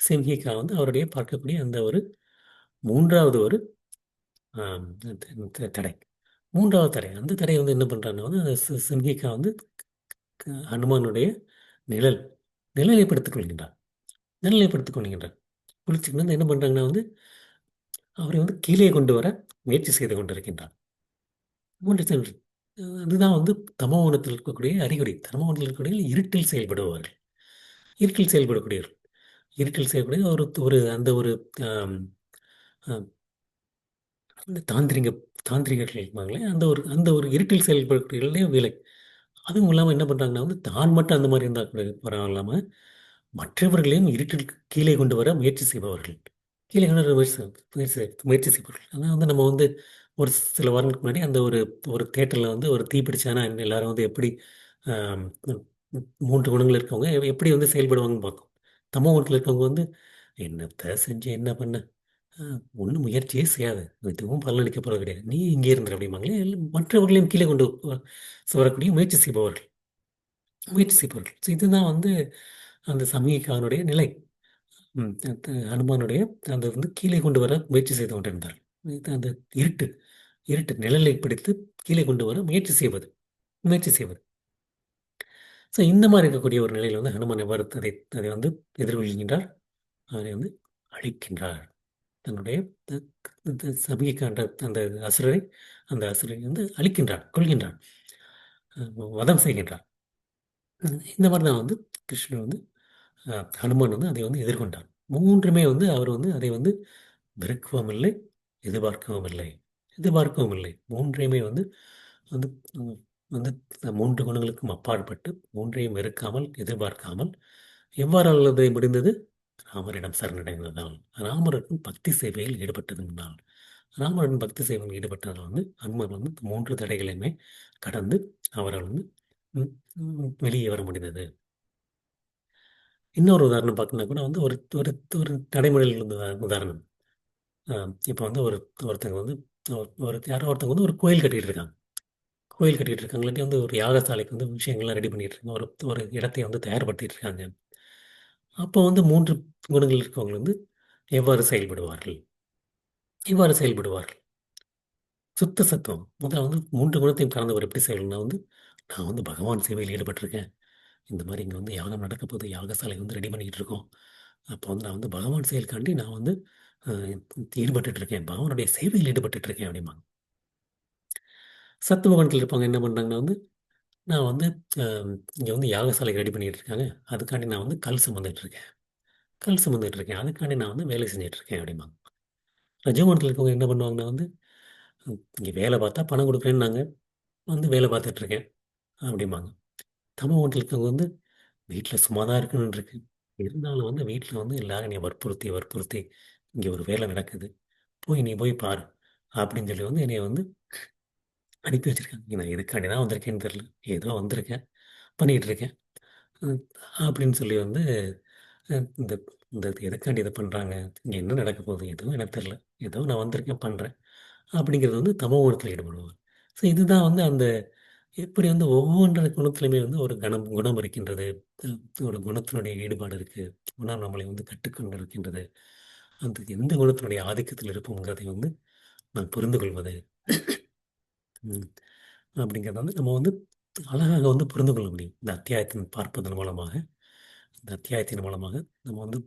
சிம்ஹிகா வந்து அவருடைய பார்க்கக்கூடிய அந்த ஒரு மூன்றாவது ஒரு ஆம், தடை. மூன்றாவது தடை. அந்த தடை வந்து என்ன பண்றாங்கன்னா வந்து அந்த சிம்ஹிகா வந்து ஹனுமானுடைய நிழல் நிழலைப்படுத்திக் கொள்கின்றார். நிழலைப்படுத்திக் கொள்கின்றார். குளிச்சுக்கிட்டு வந்து என்ன பண்றாங்கன்னா வந்து அவரை வந்து கீழே கொண்டு வர முயற்சி செய்து கொண்டிருக்கின்றார். மூன்று சென்று அதுதான் வந்து தமோகுணத்தில் இருக்கக்கூடிய அறிகுறி. தமோகுணத்தில் இருக்கக்கூடிய இருட்டில் செயல்படுபவர்கள். இருட்டில் செயல்படக்கூடியவர்கள். இருட்டில் செயல்பட ஒரு ஒரு அந்த ஒரு ஆம், ஆம், அந்த தாந்திரிகர்கள் இருப்பாங்களே அந்த ஒரு இருட்டில் செயல்படக்கூடியவர்களே வேலை. அதுவும் இல்லாமல் என்ன பண்ணுறாங்கன்னா வந்து தான் மட்டும் அந்த மாதிரி இருந்தால் கூட பரவாயில்லாமல் மற்றவர்களையும் இருட்டில் கீழே கொண்டு வர முயற்சி செய்பவர்கள். கீழே கொண்டு வர முயற்சி செய்பவர்கள். அதான் வந்து நம்ம வந்து ஒரு சில வாரங்களுக்கு முன்னாடி அந்த ஒரு ஒரு தேட்டரில் வந்து ஒரு தீ பிடிச்சானா எல்லாரும் வந்து எப்படி ஆம், மூன்று குணங்கள் இருக்கவங்க எப்படி வந்து செயல்படுவாங்கன்னு பார்க்கும். தமோ குணத்தில் இருக்கவங்க வந்து என்னத்த செஞ்சு என்ன பண்ண ஒன்றும் முயற்சியே செய்யாது, எதுவும் பலனளிக்க போகிறது கிடையாது, நீ இங்கே இருந்துரு அப்படிம்பாங்களே. மற்றவர்களையும் கீழே கொண்டு வரக்கூடிய முயற்சி செய்பவர்கள். ஸோ இதுதான் வந்து அந்த சமீகானுடைய நிலை. ஹனுமானுடைய அந்த வந்து கீழே கொண்டு வர முயற்சி செய்து கொண்டிருந்தார். இது அந்த இருட்டு இருட்டு நிழலை பிடித்து கீழே கொண்டு வர முயற்சி செய்வது. ஸோ இந்த மாதிரி இருக்கக்கூடிய ஒரு நிலையில் வந்து ஹனுமான் எவ்வாறு அதை வந்து எதிர்கொள்கின்றார், அவரை வந்து அழிக்கின்றார். தன்னுடைய சமீகாண்ட அந்த அசுரரை அந்த அசுரரை வந்து அழிக்கின்றார், கொள்கின்றார், வதம் செய்கின்றார். இந்த மாதிரி தான் வந்து கிருஷ்ணர் வந்து ஹனுமான் வந்து அதை வந்து எதிர்கொண்டார். மூன்றுமே வந்து அவர் வந்து அதை வந்து வெறுக்கவும் இல்லை, எதிர்பார்க்கவும் இல்லை. எதிர்பார்க்கவும் இல்லை. மூன்றையுமே வந்து வந்து உம், வந்து மூன்று குணங்களுக்கும் அப்பாற்பட்டு மூன்றையும் வெறுக்காமல் எதிர்பார்க்காமல் எவ்வாறு அல்லது முடிந்தது? ராமரிடம் சரணடைந்ததால், ராமருடன் பக்தி சேவையில் ஈடுபட்டதுனால், ராமருடன் பக்தி சேவையில் ஈடுபட்டதால் வந்து ஹனுமர் வந்து மூன்று தடைகளையுமே கடந்து அவரால் வந்து வெளியே வர முடிந்தது. இன்னொரு உதாரணம் பார்க்கணும்னா கூட வந்து ஒரு ஒரு ஒரு நடைமுறையில் இருந்த உதாரணம். இப்போ வந்து ஒருத்தங்க வந்து யாரோ ஒருத்தங்க வந்து ஒரு கோயில் கட்டிட்டு இருக்காங்க. கோயில் கட்டிட்டு இருக்காங்க, இல்லாட்டி வந்து ஒரு யாகசாலைக்கு வந்து விஷயங்கள்லாம் ரெடி பண்ணிட்டு இருக்காங்க, ஒரு ஒரு இடத்தை வந்து தயார்படுத்திட்டு இருக்காங்க. அப்போ வந்து மூன்று குணங்கள் இருக்கவங்க வந்து எவ்வாறு செயல்படுவார்கள்? இவ்வாறு செயல்படுவார்கள். சுத்த சத்துவம் முதல்ல வந்து மூன்று குணத்தையும் கலந்தவர் எப்படி செய்யணும்னா வந்து நான் வந்து பகவான் சேவையில் ஈடுபட்டிருக்கேன். இந்த மாதிரி இங்கே வந்து யாகம் நடக்க போது, யாகசாலை வந்து ரெடி பண்ணிக்கிட்டு இருக்கோம். அப்போ வந்து நான் வந்து பகவான் செயலுக்காண்டி நான் வந்து அஹ், ஈடுபட்டுட்டு இருக்கேன், பகவானுடைய சேவையில் ஈடுபட்டுட்டு இருக்கேன் அப்படிம்பாங்க. சத்துவ குணத்தில் இருப்பாங்க என்ன பண்ணுறாங்கன்னா வந்து நான் வந்து இங்கே வந்து யாகசாலை ரெடி பண்ணிட்டு இருக்காங்க, அதுக்காண்டி நான் வந்து கல் சுமந்துட்டு இருக்கேன், அதுக்காண்டி நான் வந்து வேலை செஞ்சுட்டு இருக்கேன் அப்படிம்பாங்க. ரஜோகுணத்தில் இருக்கவங்க என்ன பண்ணுவாங்கன்னா வந்து இங்கே வேலை பார்த்தா பணம் கொடுக்குறேன்னாங்க, வந்து வேலை பார்த்துட்டு இருக்கேன் அப்படிம்பாங்க. தமோ குணத்தில் இருக்கவங்க வந்து வீட்டில் சும்மா தான் இருக்கணும்னு இருக்கு, இருந்தாலும் வந்து வீட்டில் வந்து எல்லாரும் என்னை வற்புறுத்தி வற்புறுத்தி இங்கே ஒரு வேலை நடக்குது, நீ போய் பாரு அப்படின்னு சொல்லி வந்து என்னை வந்து அனுப்பி வச்சிருக்காங்க. நான் எதுக்காண்டி தான் வந்திருக்கேன்னு தெரியல, ஏதோ வந்திருக்கேன், பண்ணிக்கிட்டு இருக்கேன் அஹ் அப்படின்னு சொல்லி வந்து இந்த இந்த எதுக்காண்டி இதை பண்ணுறாங்க, இங்கே என்ன நடக்க போகுது எதுவும் எனக்கு தெரியல, ஏதோ நான் வந்திருக்கேன் பண்ணுறேன் அப்படிங்கிறது வந்து தமோ குணத்தில் ஈடுபடுவாங்க. ஸோ இதுதான் வந்து அந்த எப்படி வந்து ஒவ்வொன்ற குணத்திலுமே வந்து ஒரு குணம் இருக்கின்றது, அஹ் ஒரு குணத்தினுடைய ஈடுபாடு இருக்கு, குணம் நம்மளை வந்து கட்டுக்கொண்டு இருக்கின்றது, அந்த எந்த குணத்தினுடைய ஆதிக்கத்தில் இருப்போங்கிறதை வந்து நான் புரிந்து கொள்வது. ம். அப்படிங்கிறத வந்து நம்ம வந்து அழகாக வந்து புரிந்து கொள்ள முடியும். இந்த அத்தியாயத்தின் பார்ப்பதன் மூலமாக, இந்த அத்தியாயத்தின் மூலமாக நம்ம வந்து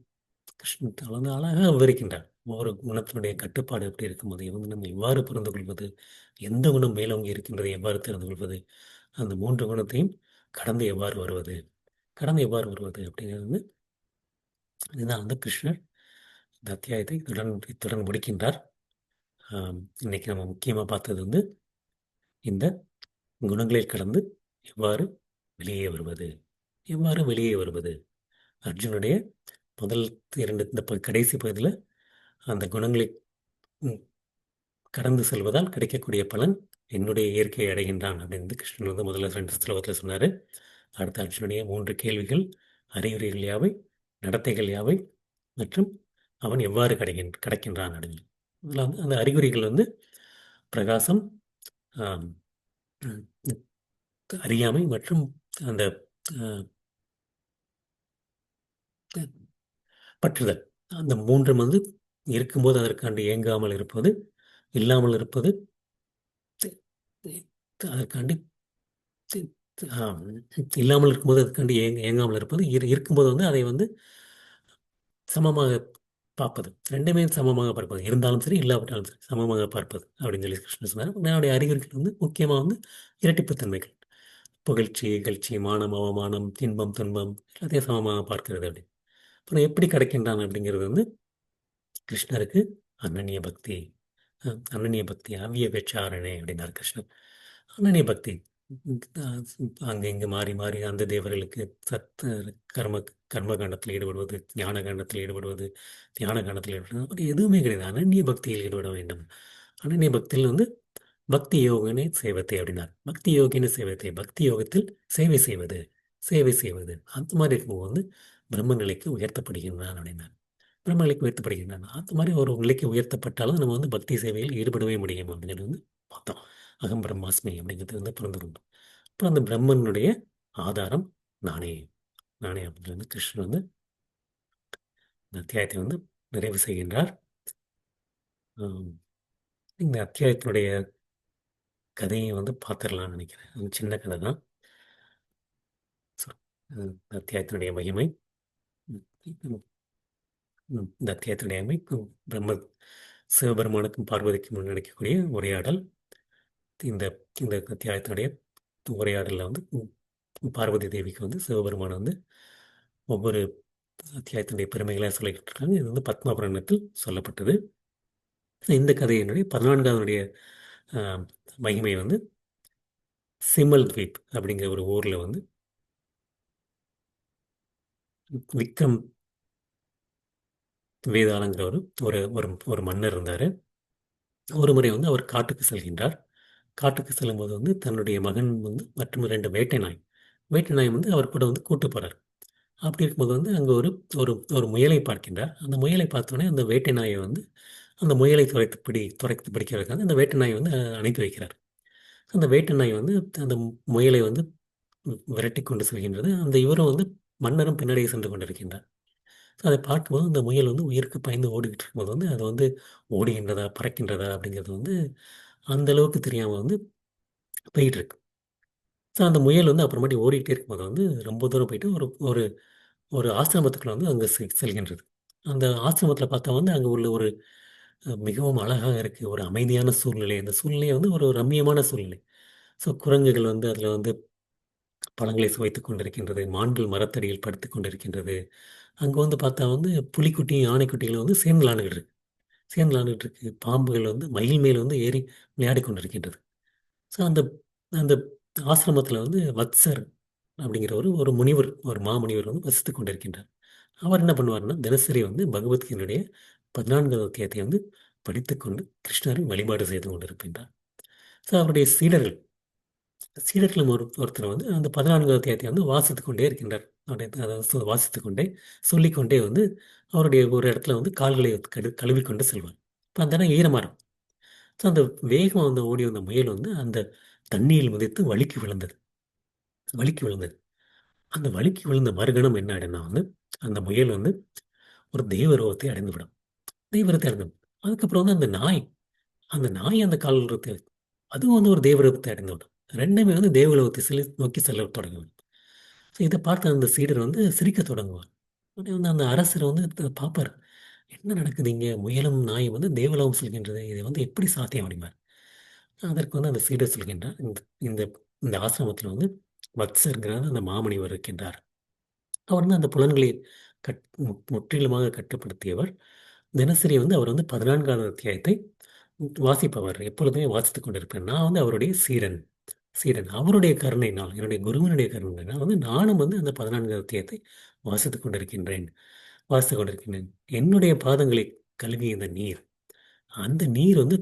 கிருஷ்ணன் வந்து அழகாக விவரிக்கின்றார். ஒவ்வொரு குணத்தினுடைய கட்டுப்பாடு எப்படி இருக்கும்போது, வந்து நம்ம எவ்வாறு புரிந்து கொள்வது, எந்த குணம் மேலோங்கி இருக்கின்றதை எவ்வாறு தெரிந்து கொள்வது, அந்த 3 குணத்தையும் கடந்து எவ்வாறு வருவது, கடந்து எவ்வாறு வருவது அப்படிங்கிறது வந்து இதுதான் வந்து கிருஷ்ணர் இந்த அத்தியாயத்தை இத்துடன் முடிக்கின்றார். இன்னைக்கு நம்ம முக்கியமா பார்த்தது வந்து இந்த குணங்களில் கடந்து எவ்வாறு வெளியே வருவது, எவ்வாறு வெளியே வருவது. அர்ஜுனுடைய முதல் 2 இந்த கடைசி பகுதியில் அந்த குணங்களை ம், கடந்து செல்வதால் கிடைக்கக்கூடிய பலன் என்னுடைய இயற்கையை அடைகின்றான் அப்படின்னு கிருஷ்ணன் வந்து முதல்ல 2 ஸ்லோகத்தில் சொன்னார். அடுத்த அர்ஜுனுடைய 3 கேள்விகள், அறிகுறிகள் யாவை, நடத்தைகள் யாவை மற்றும் அவன் எவ்வாறு கிடைக்கின்றான் அப்படின்னு. அதில் வந்து அந்த அறிகுறிகள் வந்து பிரகாசம், ஆம், ம், அறியாமை மற்றும் அந்த அஹ், பற்றுதல். அந்த 3ம் வந்து இருக்கும்போது அதற்காண்டி ஏங்காமல் இருப்பது, இல்லாமல் இருப்பது, அதற்காண்டி ஆம், இல்லாமல் இருக்கும்போது அதுக்காண்டி ஏங்காமல் இருப்பது, இருக்கும்போது வந்து அதை வந்து சமமாக பார்ப்பது. 2மே சமமாக பார்ப்பது. இருந்தாலும் சரி, இல்லாவிட்டாலும் சரி, சமமாக பார்ப்பது அப்படின்னு சொல்லி கிருஷ்ணன் சொன்னார். என்னுடைய அறிகுறிகள் வந்து முக்கியமாக வந்து இரட்டிப்புத்தன்மைகள். புகழ்ச்சி, இகழ்ச்சி, மானம், அவமானம், இன்பம், துன்பம் எல்லாத்தையும் சமமாக பார்க்கிறது அப்படி. அப்புறம் எப்படி கிடைக்கின்றான் அப்படிங்கிறது வந்து கிருஷ்ணருக்கு அனன்ய பக்தி. அனன்ய பக்தி அவ்வியபெச்சாரணே அப்படின்னார் கிருஷ்ணர். அனன்ய பக்தி அங்கே இங்கே மாறி மாறி அந்த தேவர்களுக்கு கர்ம கர்ம காண்டத்தில் ஈடுபடுவது, ஞான காண்டத்தில் ஈடுபடுவது, தியான காண்டத்தில் ஈடுபடுவது அப்படி எதுவுமே கிடையாது. அனன்ய பக்தியில் ஈடுபட வேண்டும். அனன்ய பக்தியில் வந்து பக்தி யோகனே சேவத்தை அப்படின்னார். பக்தி யோகினே சேவத்தை, பக்தி யோகத்தில் சேவை செய்வது, சேவை செய்வது அந்த மாதிரி இருக்கும்போது வந்து பிரம்ம நிலைக்கு உயர்த்தப்படுகின்றான் அப்படின்னார். பிரம்ம நிலைக்கு உயர்த்தப்படுகின்றான். அந்த மாதிரி ஒரு நிலைக்கு உயர்த்தப்பட்டாலும் நம்ம வந்து பக்தி சேவையில் ஈடுபடவே முடியும் அப்படிங்கிறது வந்து பார்த்தோம். அகம் பிரம்மாஸ்மி அப்படிங்கிறது வந்து பிறந்து கொண்டோம். அப்புறம் அந்த பிரம்மனுடைய ஆதாரம் நானே, நானே அப்படின்றது வந்து கிருஷ்ணன் வந்து இந்த அத்தியாயத்தை வந்து நிறைவு செய்கின்றார். ஆம், இந்த அத்தியாயத்தினுடைய கதையை வந்து பார்த்துடலாம்னு நினைக்கிறேன். அது சின்ன கதை தான். So, இந்த அத்தியாயத்தினுடைய மகிமை, ம், ம், இந்த அத்தியாயத்தினுடைய அமைப்பு பிரம்ம சிவபெருமானுக்கும் பார்வதிக்கும் நடக்கக்கூடிய உரையாடல். இந்த இந்த அத்தியாயத்தினுடைய உரையாடலில் வந்து பார்வதி தேவிக்கு வந்து சிவபெருமான் வந்து ஒவ்வொரு அத்தியாயத்தினுடைய பெருமைகளை சொல்லிக்கிட்டு இருக்காங்க. இது வந்து பத்ம புராணத்தில் சொல்லப்பட்டது. இந்த கதையினுடைய 14வது மகிமை வந்து சிமல் த்வீப் அப்படிங்கிற ஒரு ஊரில் வந்து விக்ரம் வேதாளங்கிற ஒரு ஒரு ஒரு மன்னர் இருந்தார். ஒரு முறை வந்து அவர் காட்டுக்கு செல்கின்றார். காட்டுக்கு செல்லும்போது வந்து தன்னுடைய மகன் வந்து மற்றும் 2 வேட்டை நாய், வேட்டை நாய் வந்து அவர் கூட வந்து கூட்டு போறார். அப்படி இருக்கும்போது வந்து அங்கே ஒரு ஒரு ஒரு முயலை பார்க்கின்றார். அந்த முயலை பார்த்தோன்னே அந்த வேட்டை நாயை வந்து அந்த முயலை துரைத்து பிடிக்கிறதுக்காக அந்த வேட்டை நாயை வந்து அனுப்பி வைக்கிறார். அந்த வேட்டை நாய் வந்து அந்த முயலை வந்து விரட்டி கொண்டு செல்கின்றது. அந்த இவரும் வந்து மன்னரும் பின்னாடியே சென்று கொண்டிருக்கின்றார். ஸோ அதை பார்க்கும்போது அந்த முயல் வந்து உயிருக்கு பயந்து ஓடிக்கிட்டு இருக்கும்போது வந்து அது வந்து ஓடுகின்றதா, பறக்கின்றதா அப்படிங்கிறது வந்து அந்த அளவுக்கு தெரியாமல் வந்து போயிட்டு இருக்கு. ஸோ அந்த முயல் வந்து அப்புறமாட்டி ஓடிக்கிட்டே இருக்கும்போது வந்து ரொம்ப தூரம் போயிட்டு ஒரு ஒரு ஒரு ஆசிரமத்துக்குள்ள வந்து அங்கே செல்கின்றது. அந்த ஆசிரமத்தில் பார்த்தா வந்து அங்கே உள்ள ஒரு மிகவும் அழகாக இருக்குது. ஒரு அமைதியான சூழ்நிலை. அந்த சூழ்நிலை வந்து ஒரு ரம்மியமான சூழ்நிலை. ஸோ குரங்குகள் வந்து அதில் வந்து பழங்களை சுவைத்துக் கொண்டிருக்கின்றது. மான்கள் மரத்தடியில் படுத்துக் கொண்டிருக்கின்றது. அங்கே வந்து பார்த்தா வந்து புலிக்குட்டியும் யானைக்குட்டிகளும் வந்து சேர்ந்து விளையாண்டுக்கிட்டு இருக்கு. சேர்ந்து விளையாண்டுட்டு இருக்கு. பாம்புகள் வந்து மயில் மேல் வந்து ஏறி விளையாடிக் கொண்டிருக்கின்றது. ஸோ அந்த அந்த ஆசிரமத்தில் வந்து வத்சர் அப்படிங்கிற ஒரு ஒரு முனிவர், ஒரு மாமுனிவர் வந்து வசித்துக் கொண்டிருக்கின்றார். அவர் என்ன பண்ணுவாருன்னா, தினசரி வந்து பகவத்கீதையுடைய 14வது அத்தியாயத்தை வந்து படித்துக்கொண்டு கிருஷ்ணரை வழிபாடு செய்து கொண்டிருக்கின்றார். ஸோ அவருடைய சீடர்களும் ஒருத்தர் வந்து அந்த 14வது அத்தியாயத்தை வந்து வாசித்துக் கொண்டே இருக்கின்றார். அவருடைய அதாவது வாசித்துக் கொண்டே சொல்லிக்கொண்டே வந்து அவருடைய ஒரு இடத்துல வந்து கால்களை கழுவிக்கொண்டு செல்வார். இப்போ அந்த இடம் ஈரமா இருக்கும். ஸோ அந்த வேகமாக வந்து ஓடி வந்த முயல் வந்து அந்த தண்ணியில் மிதித்து வழுக்கி விழுந்தது. வழுக்கி விழுந்தது. அந்த வழுக்கி விழுந்த மறுகணம் என்ன ஆயிடும்னா வந்து அந்த முயல் வந்து ஒரு தெய்வரூபத்தை அடைந்துவிடும். தெய்வரத்தை அடைந்து அதுக்கப்புறம் வந்து அந்த நாய் அந்த கால் இருக்கு. அதுவும் வந்து ஒரு தேவலோகத்தை அடைந்து விடும். ரெண்டுமே வந்து தேவலோகத்தை நோக்கி செல்ல தொடங்கும். ஸோ இதை பார்த்து அந்த சீடர் வந்து சிரிக்கத் தொடங்குவார். உடனே வந்து அந்த அரசர் வந்து பார்ப்பார். என்ன நடக்குது இங்கே? முயலும் நாயும் வந்து தேவலோகம் செல்கின்றது. இது வந்து எப்படி சாத்தியம் அப்படிம்பார். அதற்கு வந்து அந்த சீடர் சொல்கின்றார், இந்த இந்த இந்த ஆசிரமத்தில் வந்து வத்சர்ங்கிற அந்த மாமுனிவர் இருக்கின்றார். அவர் வந்து அந்த புலன்களை முற்றிலுமாக கட்டுப்படுத்தியவர். தினசரி வந்து அவர் வந்து 14வது அத்தியாயத்தை வாசிப்பவர். எப்பொழுதுமே வாசித்துக் கொண்டிருப்பேன். நான் வந்து அவருடைய சீடன். சீடன். அவருடைய கருணையினால், என்னுடைய குருவினுடைய கருணையினால் வந்து நானும் வந்து அந்த 14வது அத்தியாயத்தை வாசித்துக் கொண்டிருக்கின்றேன். வாசித்துக் கொண்டிருக்கின்றேன். என்னுடைய பாதங்களை கழுவிய இந்த நீர், அந்த நீர் வந்து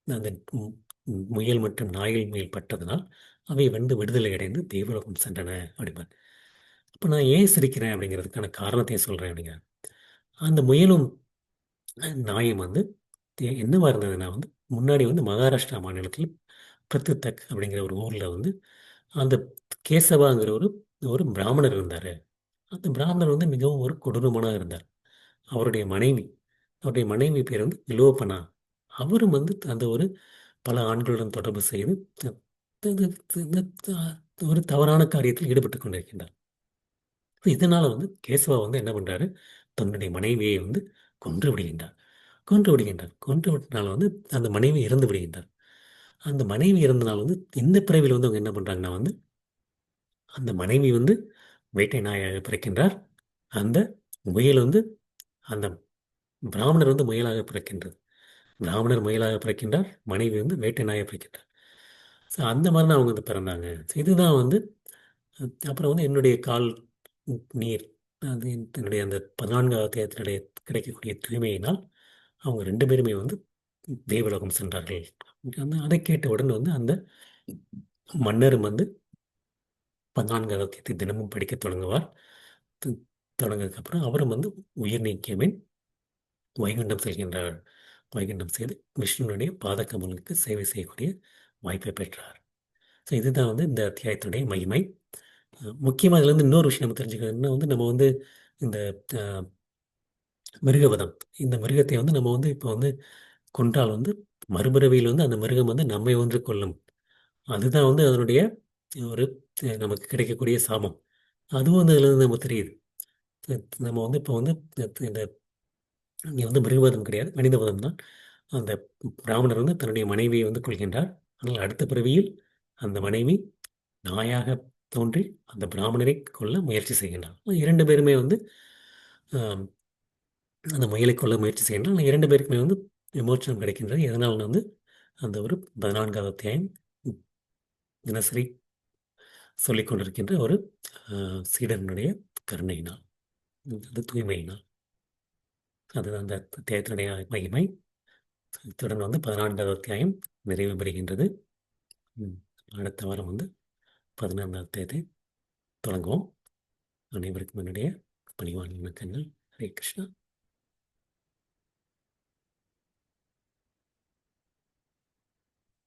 அந்த முயல் மற்றும் நாய்கள் மேல் பட்டதனால் அவை வந்து விடுதலை அடைந்து தேவலோகம் சென்றன அப்படிம்பார். அப்போ நான் ஏன் சிரிக்கிறேன் அப்படிங்கிறதுக்கான காரணத்தையும் சொல்கிறேன் அப்படிங்க. அந்த முயலும் நாயும் வந்து என்னவா இருந்ததுன்னா வந்து முன்னாடி வந்து மகாராஷ்டிரா மாநிலத்தில் பிரத்துத்தக் அப்படிங்கிற ஒரு ஊரில் வந்து அந்த கேசவாங்கிற ஒரு ஒரு பிராமணர் இருந்தார். அந்த பிராமணர் வந்து மிகவும் ஒரு கொடூரமானவர் இருந்தார். அவருடைய மனைவி அவருடைய மனைவி பேர் வந்து விலோபனா. அவரும் வந்து அந்த ஒரு பல ஆண்களுடன் தொடர்பு செய்து த- த- த- த- ஒரு தவறான காரியத்தில் ஈடுபட்டு கொண்டிருக்கின்றார். இதனால வந்து கேசவா வந்து என்ன பண்றாரு, தன்னுடைய மனைவியை வந்து கொன்று விடுகின்றார். கொன்று விடுகின்றார். கொன்று விட்டனால வந்து அந்த மனைவி இறந்து விடுகின்றார். அந்த மனைவி இறந்தனால வந்து இந்த பிறவியில் வந்து அவங்க என்ன பண்றாங்கன்னா வந்து அந்த மனைவி வந்து வேட்டை நாயாக பிறக்கின்றார். அந்த முயல் வந்து அந்த பிராமணர் வந்து முயலாக பிறக்கின்றது. பிராமணர் முயலாக பிறக்கின்றார். மனைவி வந்து வேட்டை நாயாக பிறக்கின்றார். ஸோ அந்த மாதிரி தான் அவங்க வந்து பிறந்தாங்க. ஸோ இதுதான் வந்து அப்புறம் வந்து என்னுடைய கால் நீர் அது என்னுடைய அந்த 14வது அத்தியாயத்தினுடைய கிடைக்கக்கூடிய தூய்மையினால் அவங்க 2 பேருமே வந்து தேவலோகம் சென்றார்கள். அதை கேட்டவுடன் வந்து அந்த மன்னரும் வந்து 14வது அத்தியாயத்தை தினமும் படிக்கத் தொடங்குவார். து- தொடங்கினதுக்கப்புறம் அவரும் வந்து உயிர் நீக்கிய பின் வைகுண்டம் செல்கின்றார். வைகுண்டம் செய்து விஷ்ணுனுடைய பாதக்கமலுக்கு சேவை செய்யக்கூடிய வாய்ப்பை பெற்றார். ஸோ இதுதான் வந்து இந்த அத்தியாயத்தினுடைய மகிமை. முக்கியமாக இதுல இருந்து இன்னொரு விஷயம் நம்ம தெரிஞ்சுக்கணும்னா வந்து நம்ம வந்து இந்த அஹ், மிருகவதம், இந்த மிருகத்தை வந்து நம்ம வந்து இப்போ வந்து கொன்றால் வந்து மறுபிறவியில் வந்து அந்த மிருகம் வந்து நம்மை ஒன்று கொல்லும். அதுதான் வந்து அதனுடைய ஒரு நமக்கு கிடைக்கக்கூடிய சாபம். அதுவும் வந்து அதுல இருந்து நமக்கு தெரியுது. நம்ம வந்து இப்போ வந்து இந்த இங்கே வந்து மிருகவதம் கிடையாது, மனிதவதம் தான். அந்த பிராமணர் வந்து தன்னுடைய மனைவியை வந்து கொள்கின்றார். ஆனால் அடுத்த பிறவியில் அந்த மனைவி நாயாக தோன்றி அந்த பிராமணரை கொல்ல முயற்சி செய்கின்றார். 2 பேருமே வந்து ஆம், அந்த முயலை கொல்ல முயற்சி செய்கின்றார். ஆனால் 2 பேருக்குமே வந்து விமோச்சனம் கிடைக்கின்றது. எதனால் வந்து அந்த ஒரு 14வது அத்தியாயம் தினசரி சொல்லிக் கொண்டிருக்கின்ற ஒரு சீடனுடைய கருணையினால், அது தூய்மையினால். அதுதான் அந்த அத்தியாயத்தினுடைய மகிமை. இத்துடன் வந்து 14வது அத்தியாயம் நிறைவு பெறுகின்றது. ம், அடுத்த வாரம் வந்து 15வது அத்தியாயத்தை தொடங்குவோம். அனைவருக்கும் என்னுடைய பணிவான வணக்கங்கள். ஹரே கிருஷ்ணா.